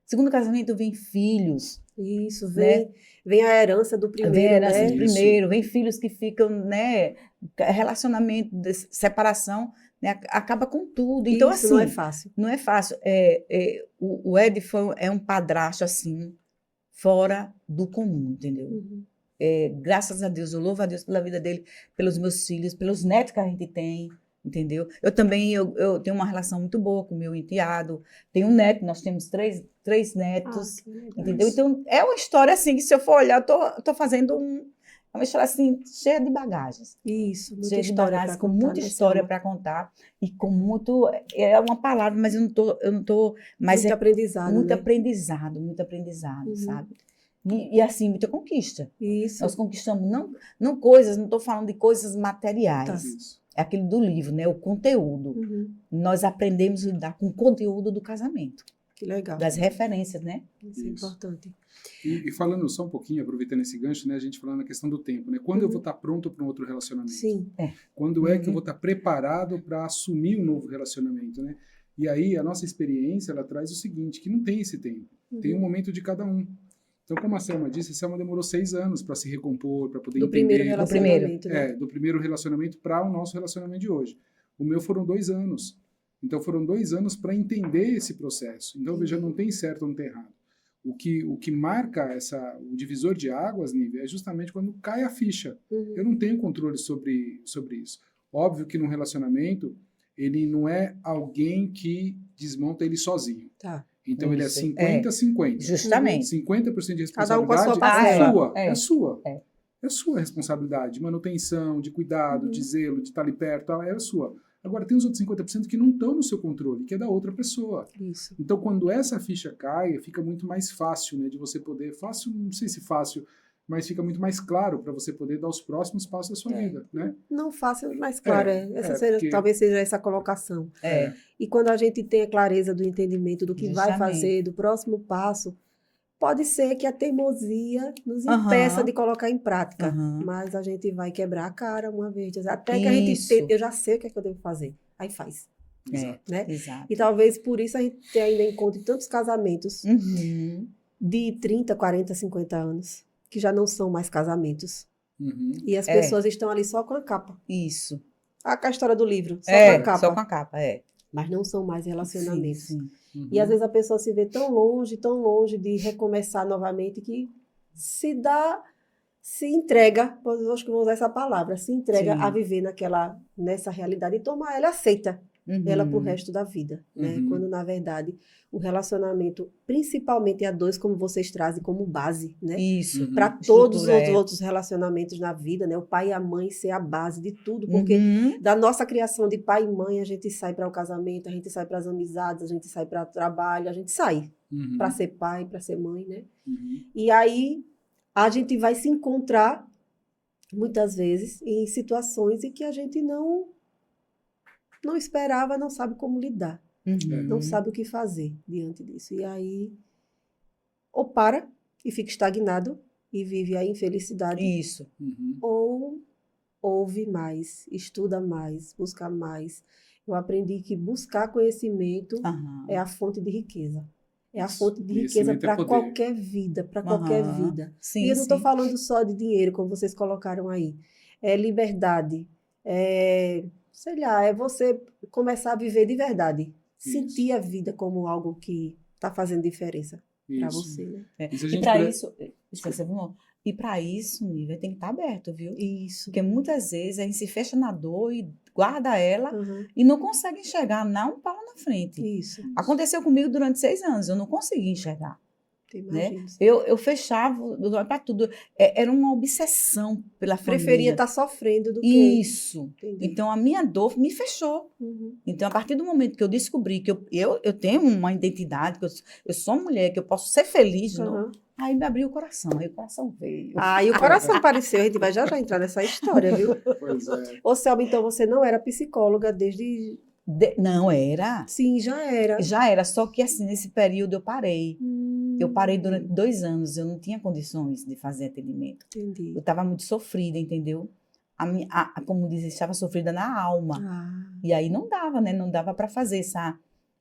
S3: Segundo casamento vem filhos,
S1: Isso,
S3: né?
S1: vem a herança do
S3: Vem a
S1: primeiro,
S3: herança
S1: né?
S3: do primeiro, vem filhos que ficam, né? Relacionamento, separação, né? Acaba com tudo. Então,
S1: Isso não é
S3: assim,
S1: fácil.
S3: não é fácil. O Ed é um padrasto, assim, fora do comum, entendeu?
S1: Uhum.
S3: Graças a Deus, eu louvo a Deus pela vida dele, pelos meus filhos, pelos netos que a gente tem, entendeu? Eu também eu tenho uma relação muito boa com o meu enteado, tenho um neto, nós temos três netos,
S1: Que legal.
S3: entendeu? Então, é uma história assim, que se eu for olhar, eu tô fazendo é uma história assim, cheia de bagagens.
S1: Isso, muita
S3: Cheia de
S1: história
S3: bagagens,
S1: para
S3: com
S1: contar,
S3: muita
S1: né,
S3: história
S1: Selma?
S3: para contar, e com muito, é uma palavra, mas eu não tô, mas
S1: Muito aprendizado,
S3: muito
S1: né?
S3: muito aprendizado,
S1: Uhum.
S3: sabe? E assim, muita conquista.
S1: Isso,
S3: Nós conquistamos não coisas, não estou falando de coisas materiais.
S1: Tá.
S2: Isso.
S3: É aquele do livro, né? O conteúdo.
S1: uhum.
S3: Nós aprendemos a lidar com o conteúdo do casamento,
S1: Que legal.
S3: das referências, né?
S1: Isso é
S2: Isso.
S1: importante.
S2: E falando só um pouquinho, aproveitando esse gancho, né, a gente falando na questão do tempo, né? Quando eu vou estar pronto para um outro relacionamento?
S1: Sim,
S2: Quando é que eu
S3: Uhum.
S2: vou estar preparado para assumir um novo relacionamento, né? E aí a nossa experiência, ela traz o seguinte, que não tem esse tempo. Tem um momento de cada um. Então, como a Selma disse, a Selma demorou 6 anos para se recompor, para poder
S1: do primeiro
S2: entender
S1: relacionamento, né?
S2: do primeiro relacionamento para o nosso relacionamento de hoje. O meu foram 2 anos. Então, foram 2 anos para entender esse processo. Então, veja, não tem certo ou não tem errado. O que marca o divisor de águas, Nívia, é justamente quando cai a ficha.
S1: Uhum.
S2: Eu não tenho controle sobre isso. Óbvio que num relacionamento, ele não é alguém que desmonta ele sozinho.
S1: Tá.
S2: Então, ele é
S3: Isso,
S2: 50-50.
S3: Justamente.
S2: 50% de
S1: Cada um com a sua
S2: responsabilidade é
S1: parcela.
S2: sua.
S3: É.
S2: É sua.
S3: É.
S2: É sua responsabilidade. De manutenção, de cuidado,
S1: Uhum.
S2: de zelo, de estar ali perto, tal, é sua. Agora, tem os outros 50% que não estão no seu controle, que é da outra pessoa.
S1: Isso.
S2: Então, quando essa ficha cai, fica muito mais fácil, né, de você poder, fácil, não sei se fácil, mas fica muito mais claro para você poder dar os próximos passos da sua vida, né?
S1: Não fácil, mas claro,
S2: porque-
S1: talvez seja essa colocação.
S3: É.
S1: E quando a gente tem a clareza do entendimento do que vai
S3: Justamente.
S1: fazer, do próximo passo, pode ser que a teimosia nos
S3: Aham.
S1: impeça de colocar em prática.
S3: Aham.
S1: Mas a gente vai quebrar a cara uma vez. Até que a gente
S3: Isso.
S1: eu já sei o que é que eu devo fazer. Aí faz,
S2: Exato.
S1: né?
S3: Exato.
S1: E talvez por isso a gente ainda encontre tantos casamentos
S3: Uhum.
S1: de 30, 40, 50 anos, que já não são mais casamentos.
S2: Uhum.
S1: E as pessoas estão ali só com a capa.
S3: Isso.
S1: A história do livro, só com a capa.
S3: Só com a capa, é.
S1: Mas não são mais relacionamentos.
S3: Sim, sim.
S2: Uhum.
S1: E às vezes a pessoa se vê tão longe de recomeçar novamente, que se entrega, eu acho que vou usar essa palavra, se entrega
S3: Sim.
S1: a viver nessa realidade e toma ela, aceita ela pro
S3: Uhum.
S1: resto da vida, né?
S2: Uhum.
S1: Quando, na verdade, o relacionamento, principalmente a dois, como vocês trazem como base, né?
S3: Isso.
S2: Uhum.
S1: Para todos os
S3: Estrutura,
S1: outros relacionamentos na vida, né? O pai e a mãe ser a base de tudo, porque
S3: Uhum.
S1: da nossa criação de pai e mãe, a gente sai para o casamento, a gente sai para as amizades, a gente sai para o trabalho, a gente sai
S2: Uhum.
S1: para ser pai, para ser mãe, né?
S2: Uhum.
S1: E aí a gente vai se encontrar muitas vezes em situações em que a gente não esperava, não sabe como lidar,
S3: Uhum.
S1: não sabe o que fazer diante disso. E aí ou para e fica estagnado e vive a infelicidade,
S3: Isso.
S2: Uhum.
S1: ou ouve mais, estuda mais, busca mais. Eu aprendi que buscar conhecimento
S3: Aham.
S1: é a fonte de riqueza. É a
S2: Isso.
S1: fonte de riqueza
S2: Conhecimento é
S1: para
S2: poder.
S1: qualquer vida, para qualquer
S3: Aham.
S1: vida.
S3: Sim,
S1: E eu não estou
S3: sim.
S1: falando só de dinheiro, como vocês colocaram aí. É liberdade, sei lá, é você começar a viver de verdade.
S2: Isso.
S1: Sentir a vida como algo que está fazendo diferença para
S2: Isso.
S1: você, né?
S2: E se a
S3: E
S2: gente
S3: para
S2: puder-
S3: isso, esqueci, Bruno, e para isso, Nívia, tem que estar aberto, viu?
S1: Isso.
S3: Porque muitas vezes a gente se fecha na dor e guarda ela
S1: Uhum.
S3: e não consegue enxergar, não um pau na frente.
S1: Isso.
S3: Aconteceu comigo durante 6 anos, eu não consegui enxergar.
S1: Imagino.
S3: Eu fechava os olhos para tudo. Era uma obsessão pela
S1: Preferia
S3: família.
S1: estar sofrendo do que...
S3: Isso.
S1: Entendi.
S3: Então, a minha dor me fechou.
S1: Uhum.
S3: Então, a partir do momento que eu descobri que eu tenho uma identidade, que eu sou mulher, que eu posso ser feliz,
S1: Uhum.
S3: aí me abriu o coração. Aí o coração veio.
S1: E o coração apareceu, a gente vai já entrar nessa história, viu?
S2: Pois é.
S1: Ô, Selma, então você não era psicóloga desde...
S3: Não era.
S1: Sim, já era.
S3: Já era, só que assim, nesse período eu parei. Eu parei
S1: Hum.
S3: durante 2 anos, eu não tinha condições de fazer atendimento.
S1: Entendi.
S3: Eu estava muito sofrida, entendeu? Como diz, estava sofrida na alma. E aí não dava, né? Não dava para fazer, sabe?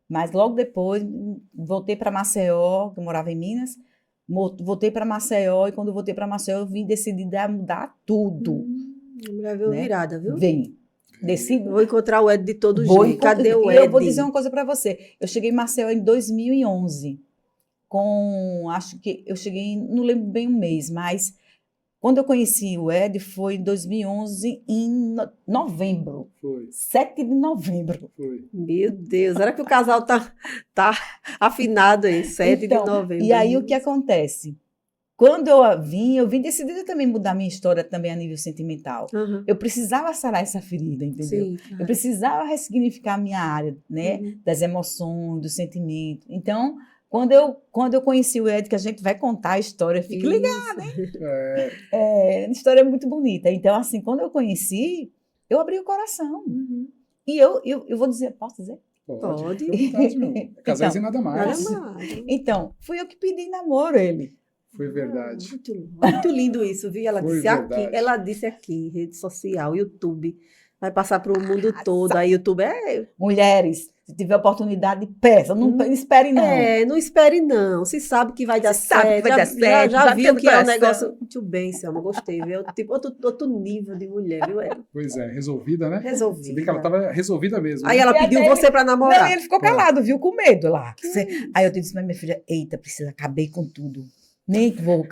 S3: Mas logo depois, voltei para Maceió, que eu morava em Minas. Voltei para Maceió, e quando eu voltei para Maceió, eu vim decidida a mudar tudo.
S1: A mulher veio
S3: Né?
S1: virada, viu?
S3: Vem. Decidi.
S1: Vou encontrar o Ed de todo
S3: Vou
S1: jeito. Cadê o
S3: E
S1: Ed?
S3: eu vou dizer uma coisa para você. Eu cheguei em Maceió em 2011. Acho que eu cheguei, não lembro bem o mês, mas quando eu conheci o Ed foi em 2011, em novembro.
S2: Foi.
S3: 7 de novembro.
S2: Foi.
S1: Meu Deus, será que o casal tá afinado aí? 7
S3: Então,
S1: de novembro.
S3: E aí o que acontece? Quando eu vim decidida também mudar minha história também a nível sentimental.
S1: Uhum.
S3: Eu precisava sarar essa ferida, entendeu?
S1: Sim,
S3: Eu
S1: claro.
S3: precisava ressignificar a minha área, né?
S1: Uhum.
S3: Das emoções, do sentimento. Então, quando eu conheci o Ed, que a gente vai contar a história, fique ligado, hein?
S2: É,
S3: A história é muito bonita. Então, assim, quando eu conheci, eu abri o coração.
S1: Uhum.
S3: E eu vou dizer, posso dizer?
S1: Pode.
S2: Fique à vontade, meu. Casais e nada mais.
S1: Nada mais.
S3: Então, fui eu que pedi namoro ele.
S2: Foi verdade.
S1: Muito lindo isso, viu? Ela
S2: Foi
S1: disse
S2: verdade.
S1: aqui, rede social, YouTube. Vai passar para o mundo todo. Aí YouTube
S3: Mulheres, se tiver oportunidade, peça. Não espere, não.
S1: não espere não. Se sabe que vai dar
S3: Se sabe
S1: certo.
S3: que vai dar certo,
S1: Já
S3: já
S1: viu
S3: tendo
S1: que é um
S3: coração.
S1: negócio muito bem, Selma, gostei, viu? Tipo, outro nível de mulher, viu?
S2: Pois é, resolvida, né?
S1: Resolvida.
S2: Se bem que ela estava resolvida mesmo.
S1: Aí
S2: né?
S1: ela
S3: E
S1: pediu
S3: até
S1: você para namorar.
S3: Não, e ele ficou calado, viu? Com medo lá. Aí eu disse, mas minha filha, eita, Priscila, acabei com tudo. Nem vou.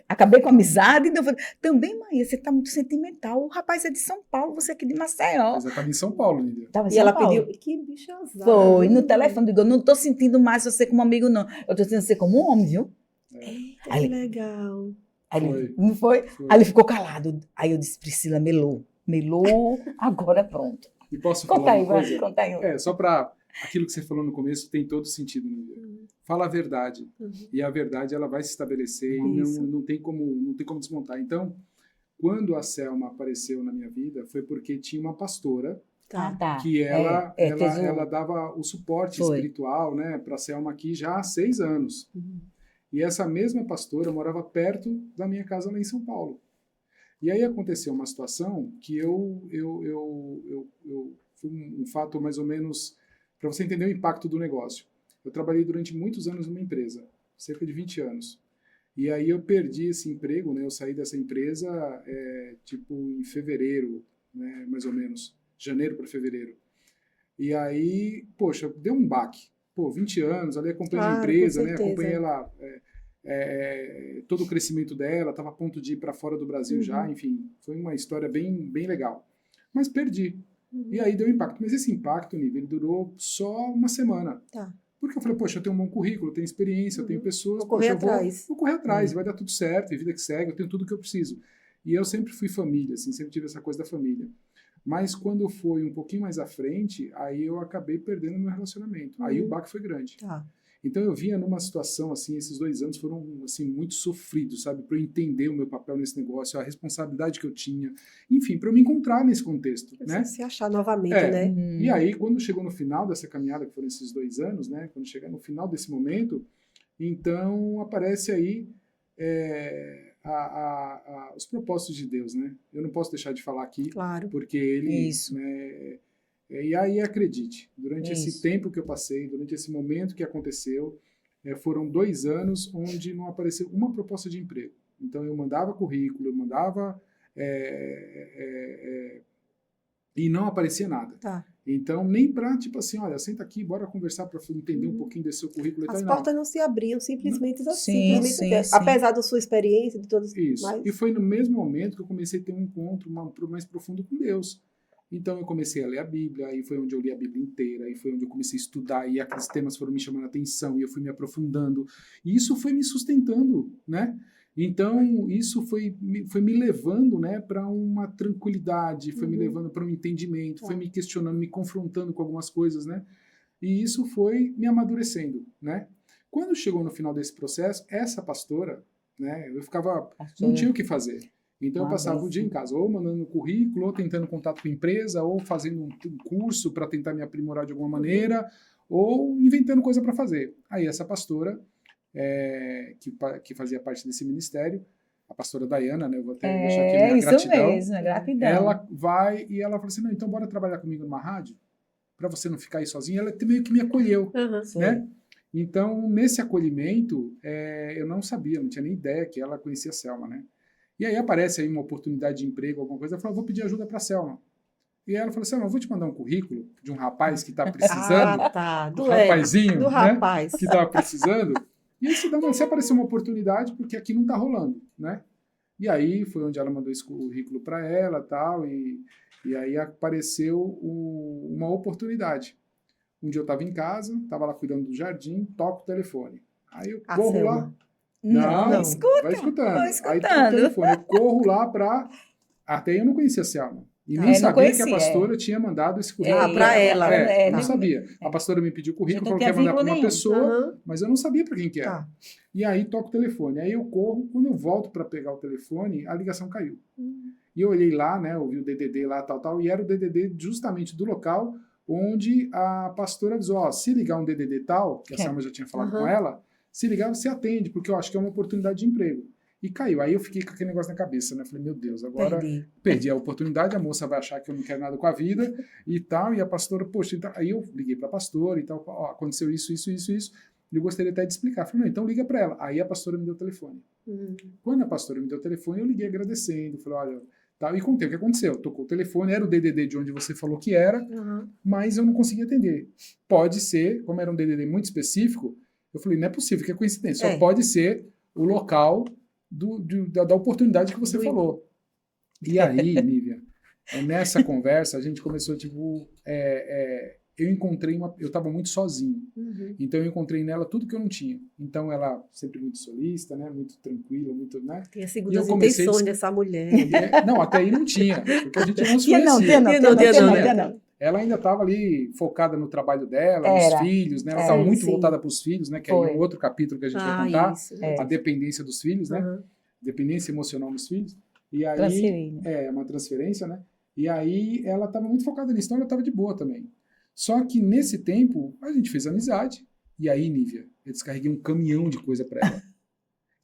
S3: Acabei com a amizade. Então eu falei, também, mãe, você tá muito sentimental. O rapaz é de São Paulo, você é aqui de Maceió.
S2: Mas eu estava em São Paulo, Lídia.
S3: Tava em
S1: E
S3: São
S1: ela
S3: Paulo.
S1: pediu. Que bicha azar.
S3: Foi, no
S1: viu?
S3: telefone, digo, eu não tô sentindo mais você como amigo, não. Eu tô sentindo você como um homem, viu?
S1: Eita,
S3: Aí
S1: que
S3: ele-
S1: legal.
S3: Aí
S2: Foi.
S3: ele, não foi?
S2: Foi.
S3: Aí ele ficou calado. Aí eu disse, Priscila, melou. Melou, agora pronto.
S2: E posso
S3: Conta
S2: falar
S3: aí,
S2: uma
S3: vai,
S2: coisa?
S3: conta aí.
S2: Só para aquilo que você falou no começo tem todo sentido, Lídia. Fala a verdade.
S1: Uhum.
S2: E a verdade ela vai se estabelecer
S1: Isso.
S2: e não tem como desmontar. Então, quando a Selma apareceu na minha vida, foi porque tinha uma pastora
S3: Ah, tá.
S2: que ela
S3: fez o-
S2: ela dava o suporte
S3: Foi.
S2: espiritual, né, para a Selma aqui já há 6 anos.
S1: Uhum.
S2: E essa mesma pastora morava perto da minha casa lá em São Paulo. E aí aconteceu uma situação que foi um fato mais ou menos para você entender o impacto do negócio. Eu trabalhei durante muitos anos numa empresa, cerca de 20 anos. E aí eu perdi esse emprego, né? Eu saí dessa empresa tipo em fevereiro, né? Mais ou menos, janeiro para fevereiro. E aí, poxa, deu um baque. Pô, 20 anos, ali acompanhando a
S1: Claro,
S2: empresa,
S1: com
S2: né?
S1: certeza.
S2: Acompanhei ela, todo o crescimento dela, estava a ponto de ir para fora do Brasil já, enfim, foi uma história bem, bem legal. Mas perdi. E aí deu impacto. Mas esse impacto, Nível, ele durou só uma semana.
S1: Tá.
S2: Porque eu falei, poxa, eu tenho um bom currículo, eu tenho experiência, eu tenho pessoas,
S1: Vou correr
S2: poxa,
S1: atrás.
S2: vou correr atrás, vai dar tudo certo, e vida que segue, eu tenho tudo que eu preciso. E eu sempre fui família, assim, sempre tive essa coisa da família. Mas quando foi um pouquinho mais à frente, aí eu acabei perdendo meu relacionamento. Aí o baque foi grande.
S1: Tá.
S2: Então eu vinha numa situação assim, esses 2 anos foram assim muito sofridos, sabe, para eu entender o meu papel nesse negócio, a responsabilidade que eu tinha, enfim, para eu me encontrar nesse contexto, né?
S1: Se achar novamente,
S2: É.
S1: né?
S2: E aí quando chegou no final dessa caminhada, que foram esses 2 anos, né? Quando chegar no final desse momento, então aparece aí os propósitos de Deus, né? Eu não posso deixar de falar aqui,
S1: Claro.
S2: porque ele,
S3: Isso.
S2: né, e aí acredite, durante esse
S3: Isso.
S2: tempo que eu passei, durante esse momento que aconteceu, foram 2 anos onde não apareceu uma proposta de emprego. Então eu mandava currículo, eu mandava e não aparecia nada.
S1: Tá.
S2: Então nem para tipo assim, olha, senta aqui, bora conversar para entender um pouquinho desse seu currículo e tal.
S1: As
S2: e não.
S1: portas não se abriam simplesmente assim.
S3: Sim,
S1: Simplesmente,
S3: sim.
S1: apesar da sua experiência, de todas.
S2: Isso.
S1: Mas...
S2: E foi no mesmo momento que eu comecei a ter um encontro mais profundo com Deus. Então eu comecei a ler a Bíblia, aí foi onde eu li a Bíblia inteira, aí foi onde eu comecei a estudar, e aqueles temas foram me chamando a atenção, e eu fui me aprofundando, e isso foi me sustentando, né? Então isso foi me levando, né, para uma tranquilidade, foi me levando para um entendimento, foi me questionando, me confrontando com algumas coisas, né? E isso foi me amadurecendo, né? Quando chegou no final desse processo, essa pastora, né, eu ficava, não tinha o que fazer. Então eu passava o dia em casa, ou mandando currículo, ou tentando contato com a empresa, ou fazendo um curso para tentar me aprimorar de alguma maneira, ou inventando coisa para fazer. Aí essa pastora, que fazia parte desse ministério, a pastora Dayana, né, eu vou até deixar aqui a minha gratidão.
S3: Isso mesmo, gratidão.
S2: Ela vai e ela fala assim, não, então bora trabalhar comigo numa rádio, para você não ficar aí sozinha. Ela meio que me acolheu, né? Então, nesse acolhimento, eu não sabia, não tinha nem ideia que ela conhecia a Selma, né? E aí aparece aí uma oportunidade de emprego, alguma coisa, eu falo, vou pedir ajuda para a Selma. E ela falou assim, eu vou te mandar um currículo de um rapaz que está precisando,
S1: do
S2: rapazinho,
S1: do
S2: né,
S1: rapaz.
S2: que estava precisando, e aí se apareceu uma oportunidade, porque aqui não está rolando, né? E aí foi onde ela mandou esse currículo para ela tal, e aí apareceu uma oportunidade. Um dia eu estava em casa, estava lá cuidando do jardim, toco o telefone. Aí eu corro lá. Não,
S3: escuta,
S2: vai escutando.
S3: tô
S2: Aí toco o telefone, eu corro lá para... Até aí eu não conhecia a Selma. E nem sabia que a pastora tinha mandado esse currículo
S1: para ela.
S2: Eu não sabia. A pastora me pediu o currículo, falou que ia mandar para uma pessoa, mas eu não sabia para quem que era. E aí toco o telefone. Aí eu corro, quando eu volto para pegar o telefone, a ligação caiu. E eu olhei lá, né, ouvi o DDD lá, tal, e era o DDD justamente do local onde a pastora avisou, ó, se ligar um DDD tal, que a Selma já tinha falado com ela, se ligar você atende, porque eu acho que é uma oportunidade de emprego. E caiu. Aí eu fiquei com aquele negócio na cabeça, né? Falei, meu Deus, agora perdi a oportunidade, a moça vai achar que eu não quero nada com a vida e tal, e a pastora, poxa, então... Aí eu liguei para a pastora e tal, ó, aconteceu isso, e eu gostaria até de explicar. Falei, não, então liga para ela. Aí a pastora me deu o telefone. Quando a pastora me deu o telefone, eu liguei agradecendo, falei, olha... Tá, e contei o que aconteceu. Tocou o telefone, era o DDD de onde você falou que era, mas eu não conseguia atender. Pode ser, como era um DDD muito específico, eu falei, não é possível, que é coincidência. Só pode ser o local da oportunidade que você falou. E aí, Nívia, nessa conversa, a gente começou, tipo, eu encontrei eu estava muito sozinho. Então eu encontrei nela tudo que eu não tinha. Então ela sempre muito solista, né, muito tranquila, muito, né?
S1: Tem as segundas intenções dessa mulher.
S2: Não, até aí não tinha, porque a gente não se conhecia.
S3: Não.
S2: Ela ainda estava ali focada no trabalho dela, nos filhos, né? Ela estava muito voltada para os filhos, né? Que é um outro capítulo que a gente vai contar, a dependência dos filhos, né? Dependência emocional nos filhos. E aí, uma transferência, né? E aí ela estava muito focada nisso, então ela estava de boa também. Só que nesse tempo a gente fez amizade. E aí, Nívia, eu descarreguei um caminhão de coisa para ela.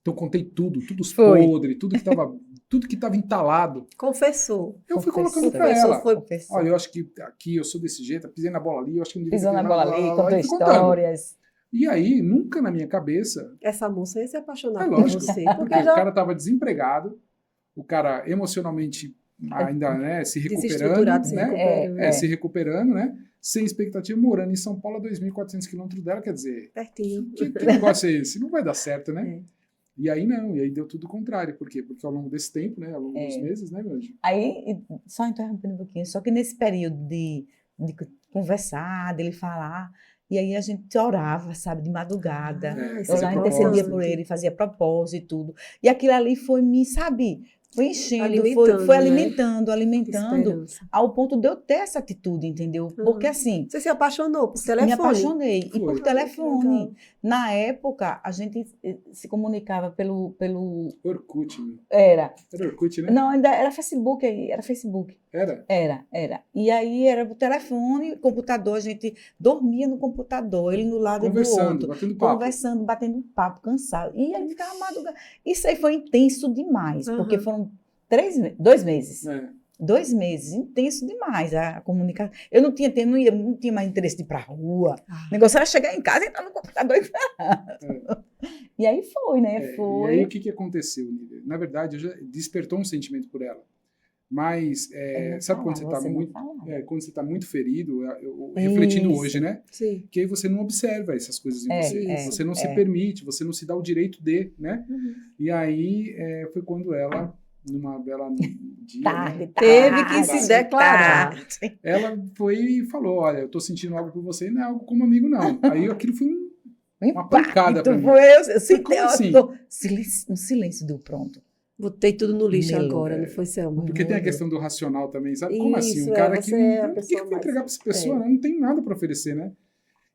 S2: Então contei tudo os podres, tudo que estava entalado.
S1: Confessou.
S2: Eu fui colocando para ela.
S3: Confessou.
S2: Olha, eu acho que aqui eu sou desse jeito, pisei na bola ali, eu acho que não devia
S3: pisou na bola ali, contou histórias.
S2: E aí, nunca na minha cabeça...
S1: Essa moça ia se apaixonar
S2: por
S1: você.
S2: Porque o cara estava desempregado, o cara emocionalmente ainda, né, se recuperando, se recuperando, né? Sem expectativa, morando em São Paulo a 2.400 quilômetros dela, quer dizer...
S1: Pertinho.
S2: Que negócio é esse? Não vai dar certo, né? E aí não, e aí deu tudo o contrário. Por quê? Porque ao longo desse tempo, né, ao longo dos meses, né, meu anjo?
S3: Aí, só interrompendo um pouquinho, só que nesse período de conversar, dele falar, e aí a gente orava, sabe, de madrugada. Eu lá intercedia por ele, fazia propósito e tudo. E aquilo ali foi me, sabe... Foi enchendo, foi alimentando, ao ponto de eu ter essa atitude, entendeu? Porque assim...
S1: Você se apaixonou por telefone?
S3: Me apaixonei, e por telefone. Na época, a gente se comunicava pelo...
S2: Orkut, né?
S3: Era
S2: Orkut, né?
S3: Não, ainda era Facebook. Era. E aí era o telefone, computador, a gente dormia no computador, ele no lado do outro. Conversando, batendo papo, cansado. E aí ficava madrugada. Isso aí foi intenso demais, porque foram 2 meses. 2 meses, intenso demais a comunicação. Eu não tinha mais interesse de ir para a rua. O negócio era chegar em casa e entrar no computador e aí foi, né?
S2: E aí o que aconteceu, Nívia? Na verdade, despertou um sentimento por ela. Mas, sabe quando você está muito ferido, refletindo hoje, né?
S1: Sim.
S2: Que aí você não observa essas coisas em você. Você não se permite, você não se dá o direito de, né? E aí foi quando ela numa bela dia,
S3: Tarde,
S2: né?
S1: Teve que se
S3: tarde,
S1: declarar.
S3: tarde.
S2: Ela foi e falou, olha, eu tô sentindo algo por você e não é algo como amigo, não. Aí aquilo foi uma pancada pra mim.
S3: Eu senti,
S2: como assim?
S3: Um silêncio deu pronto.
S1: Botei tudo no lixo
S3: Melou,
S1: agora, não foi, Selma?
S2: Porque tem a
S3: Melou.
S2: questão do racional também, sabe? Como assim?
S1: Isso,
S2: Um cara que
S1: você é a
S2: por que
S1: pessoa
S2: eu vou
S1: mais...
S2: entregar pra essa pessoa? Né? Não tem nada pra oferecer, né?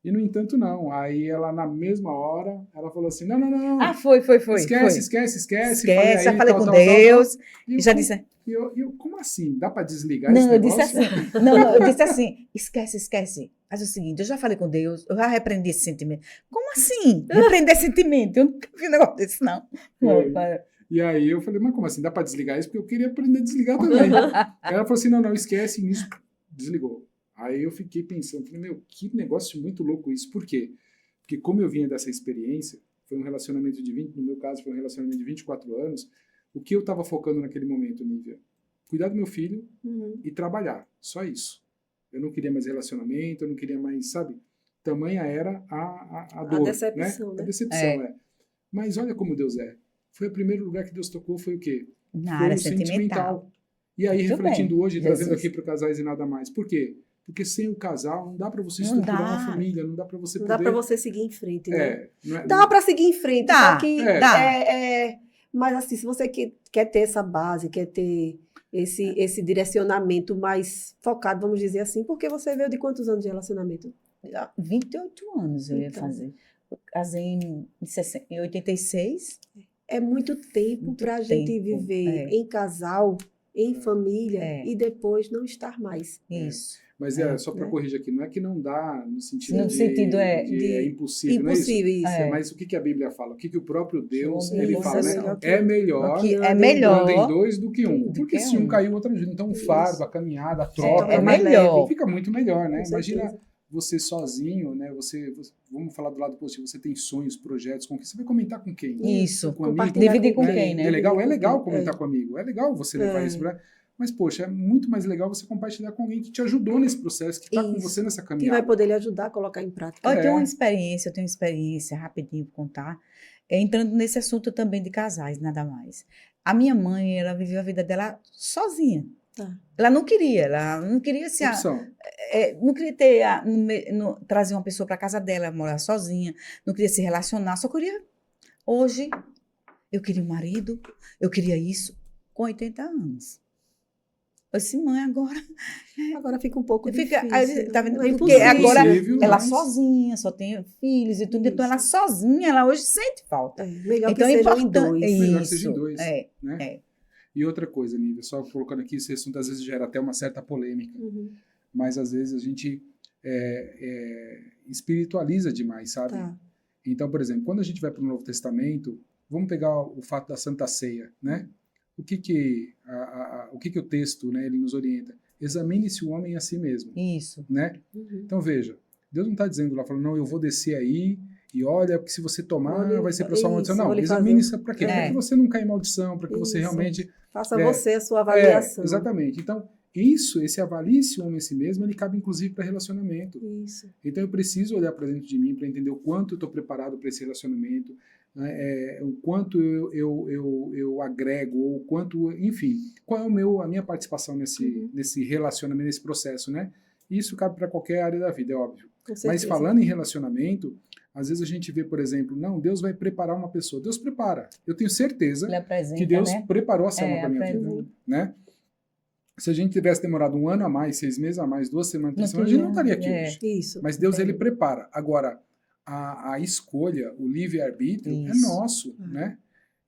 S2: E, no entanto, não. Aí ela, na mesma hora, ela falou assim, não, não, não, não.
S3: Foi.
S2: Esquece.
S3: Esquece, já
S2: aí,
S3: falei
S2: tal,
S3: com
S2: tal, tal, tal.
S3: Deus.
S2: E eu,
S3: Já
S2: como-
S3: disse.
S2: e eu, como assim? Dá pra desligar esse
S3: Não, eu disse
S2: negócio?
S3: assim. Não, eu disse assim. Esquece. Mas é o seguinte, eu já falei com Deus, eu já repreendi esse sentimento. Como assim? Repreender sentimento? Eu nunca vi um negócio desse, não.
S2: Foi.
S3: Não,
S2: E aí eu falei, mas como assim? Dá pra desligar isso? Porque eu queria aprender a desligar também. Aí ela falou assim, não, esquece, e nisso desligou. Aí eu fiquei pensando, falei, meu, que negócio muito louco isso. Por quê? Porque como eu vinha dessa experiência, foi um relacionamento de 20, no meu caso foi um relacionamento de 24 anos, o que eu estava focando naquele momento, Nívia? Cuidar do meu filho e trabalhar, só isso. Eu não queria mais relacionamento, eu não queria mais, sabe? Tamanha era a dor,
S1: decepção, né?
S2: A decepção, Mas olha como Deus é. Foi o primeiro lugar que Deus tocou, foi o quê?
S3: na
S2: Foi
S3: área
S2: o
S3: sentimental.
S2: E aí,
S3: Muito
S2: refletindo
S3: bem,
S2: hoje,
S3: Jesus.
S2: trazendo aqui para o Casais e Nada Mais. Por quê? Porque sem o casal não dá para você
S3: Não
S2: estruturar
S3: dá.
S2: uma família, não dá para você
S1: Não
S2: poder...
S1: dá para você seguir em frente, né?
S2: não é-
S1: Dá para seguir em frente,
S3: Dá,
S1: só que
S3: dá.
S1: mas assim, se você quer ter essa base, quer ter esse direcionamento mais focado, vamos dizer assim, porque você veio de quantos anos de relacionamento?
S3: 28 anos eu ia
S1: Então.
S3: fazer. Eu casei em 86.
S1: É muito tempo
S3: Muito
S1: para a gente
S3: tempo,
S1: viver em casal, em família
S3: É.
S1: e depois não estar mais.
S3: Isso.
S2: Mas só para
S1: né?
S2: corrigir aqui, não é que não dá no sentido
S3: No sentido
S2: de impossível, não é isso?
S1: Impossível isso.
S2: Mas o que a Bíblia fala? O que o próprio Deus
S3: João
S2: ele
S1: Isso,
S2: fala, né?
S1: melhor que
S2: É melhor
S3: Que é
S1: andem
S3: melhor.
S2: andem dois do que um.
S3: do
S2: Porque
S3: que
S2: se um
S3: um.
S2: caiu, o outro ajuda. Então o
S1: Isso.
S2: fardo, a caminhada, a troca,
S3: É
S1: mais
S3: melhor.
S1: leve.
S2: fica muito melhor, né?
S1: Com
S2: Imagina
S1: certeza.
S2: você sozinho, né? Vamos falar do lado positivo. Você tem sonhos, projetos, com quem você vai comentar com quem?
S3: Isso.
S2: Com amigo,
S1: Compartilhar
S3: Dividir com
S2: né?
S3: quem, né?
S2: É legal
S1: Dividir com
S2: comentar
S1: quem.
S2: com amigo. É legal você levar
S1: É.
S2: isso pra... Mas, poxa, é muito mais legal você compartilhar com alguém que te ajudou nesse processo, que está com
S1: Isso.
S2: você nessa
S1: Que vai
S2: caminhada.
S1: poder lhe ajudar a colocar em prática.
S3: Eu tenho uma experiência rapidinho para contar, entrando nesse assunto também de casais, nada mais. A minha mãe, ela viveu a vida dela sozinha.
S1: Tá.
S3: Ela não queria se
S2: Opção.
S3: não queria ter trazer uma pessoa para casa dela, morar sozinha, não queria se relacionar, só queria hoje eu queria um marido, eu queria isso com 80 anos. Eu disse, mãe,
S1: Agora fica um pouco
S3: fica,
S1: difícil.
S3: aí, tá vendo?
S1: É
S3: Porque
S1: impossível.
S3: agora
S2: Impossível,
S3: ela
S2: mas-
S3: sozinha, só tem filhos e tudo, então ela sozinha, ela hoje sente falta.
S1: Melhor
S3: Então
S1: que
S3: é
S1: sejam em
S3: importante.
S1: dois.
S2: Melhor que seja em dois.
S3: É.
S2: Né?
S3: É.
S2: E outra coisa, Nívia, só colocando aqui, esse assunto às vezes gera até uma certa polêmica,
S1: Uhum.
S2: mas às vezes a gente espiritualiza demais, sabe?
S1: Tá.
S2: Então, por exemplo, quando a gente vai para o Novo Testamento, vamos pegar o fato da Santa Ceia, né? O que o texto, né, ele nos orienta? Examine-se o homem a si mesmo,
S3: Isso.
S2: né?
S1: Uhum.
S2: Então veja, Deus não está dizendo lá, falando, não, eu vou descer aí e olha, porque se você tomar,
S1: Vou lhe-
S2: vai ser para sua maldição.
S1: isso, vou
S2: Não,
S1: lhe
S2: examine-se
S1: fazer-
S2: para quê?
S3: É.
S2: Para que você não caia em maldição, para que você
S1: Isso.
S2: realmente...
S1: Faça você a sua avaliação.
S2: Exatamente. Então, esse avalie-se o homem a si mesmo, ele cabe inclusive para relacionamento.
S1: Isso.
S2: Então eu preciso olhar para dentro de mim para entender o quanto eu estou preparado para esse relacionamento, né, o quanto eu agrego, ou o quanto, enfim, qual é a minha participação nesse relacionamento, nesse processo, né? Isso cabe para qualquer área da vida, é óbvio.
S1: Com
S2: Mas
S1: certeza.
S2: falando em relacionamento, às vezes a gente vê, por exemplo, não, Deus vai preparar uma pessoa. Deus prepara. Eu tenho certeza
S3: Ele apresenta,
S2: que Deus
S3: né?
S2: preparou a Selma para minha vida,
S3: apresenta.
S2: né? Se a gente tivesse demorado 1 ano a mais, 6 meses a mais, 2 semanas, 3 semanas, a gente não estaria aqui hoje.
S1: Isso.
S2: Mas Deus,
S3: Entendi.
S2: ele prepara. Agora, a escolha, o livre-arbítrio é
S3: Isso.
S2: nosso, né?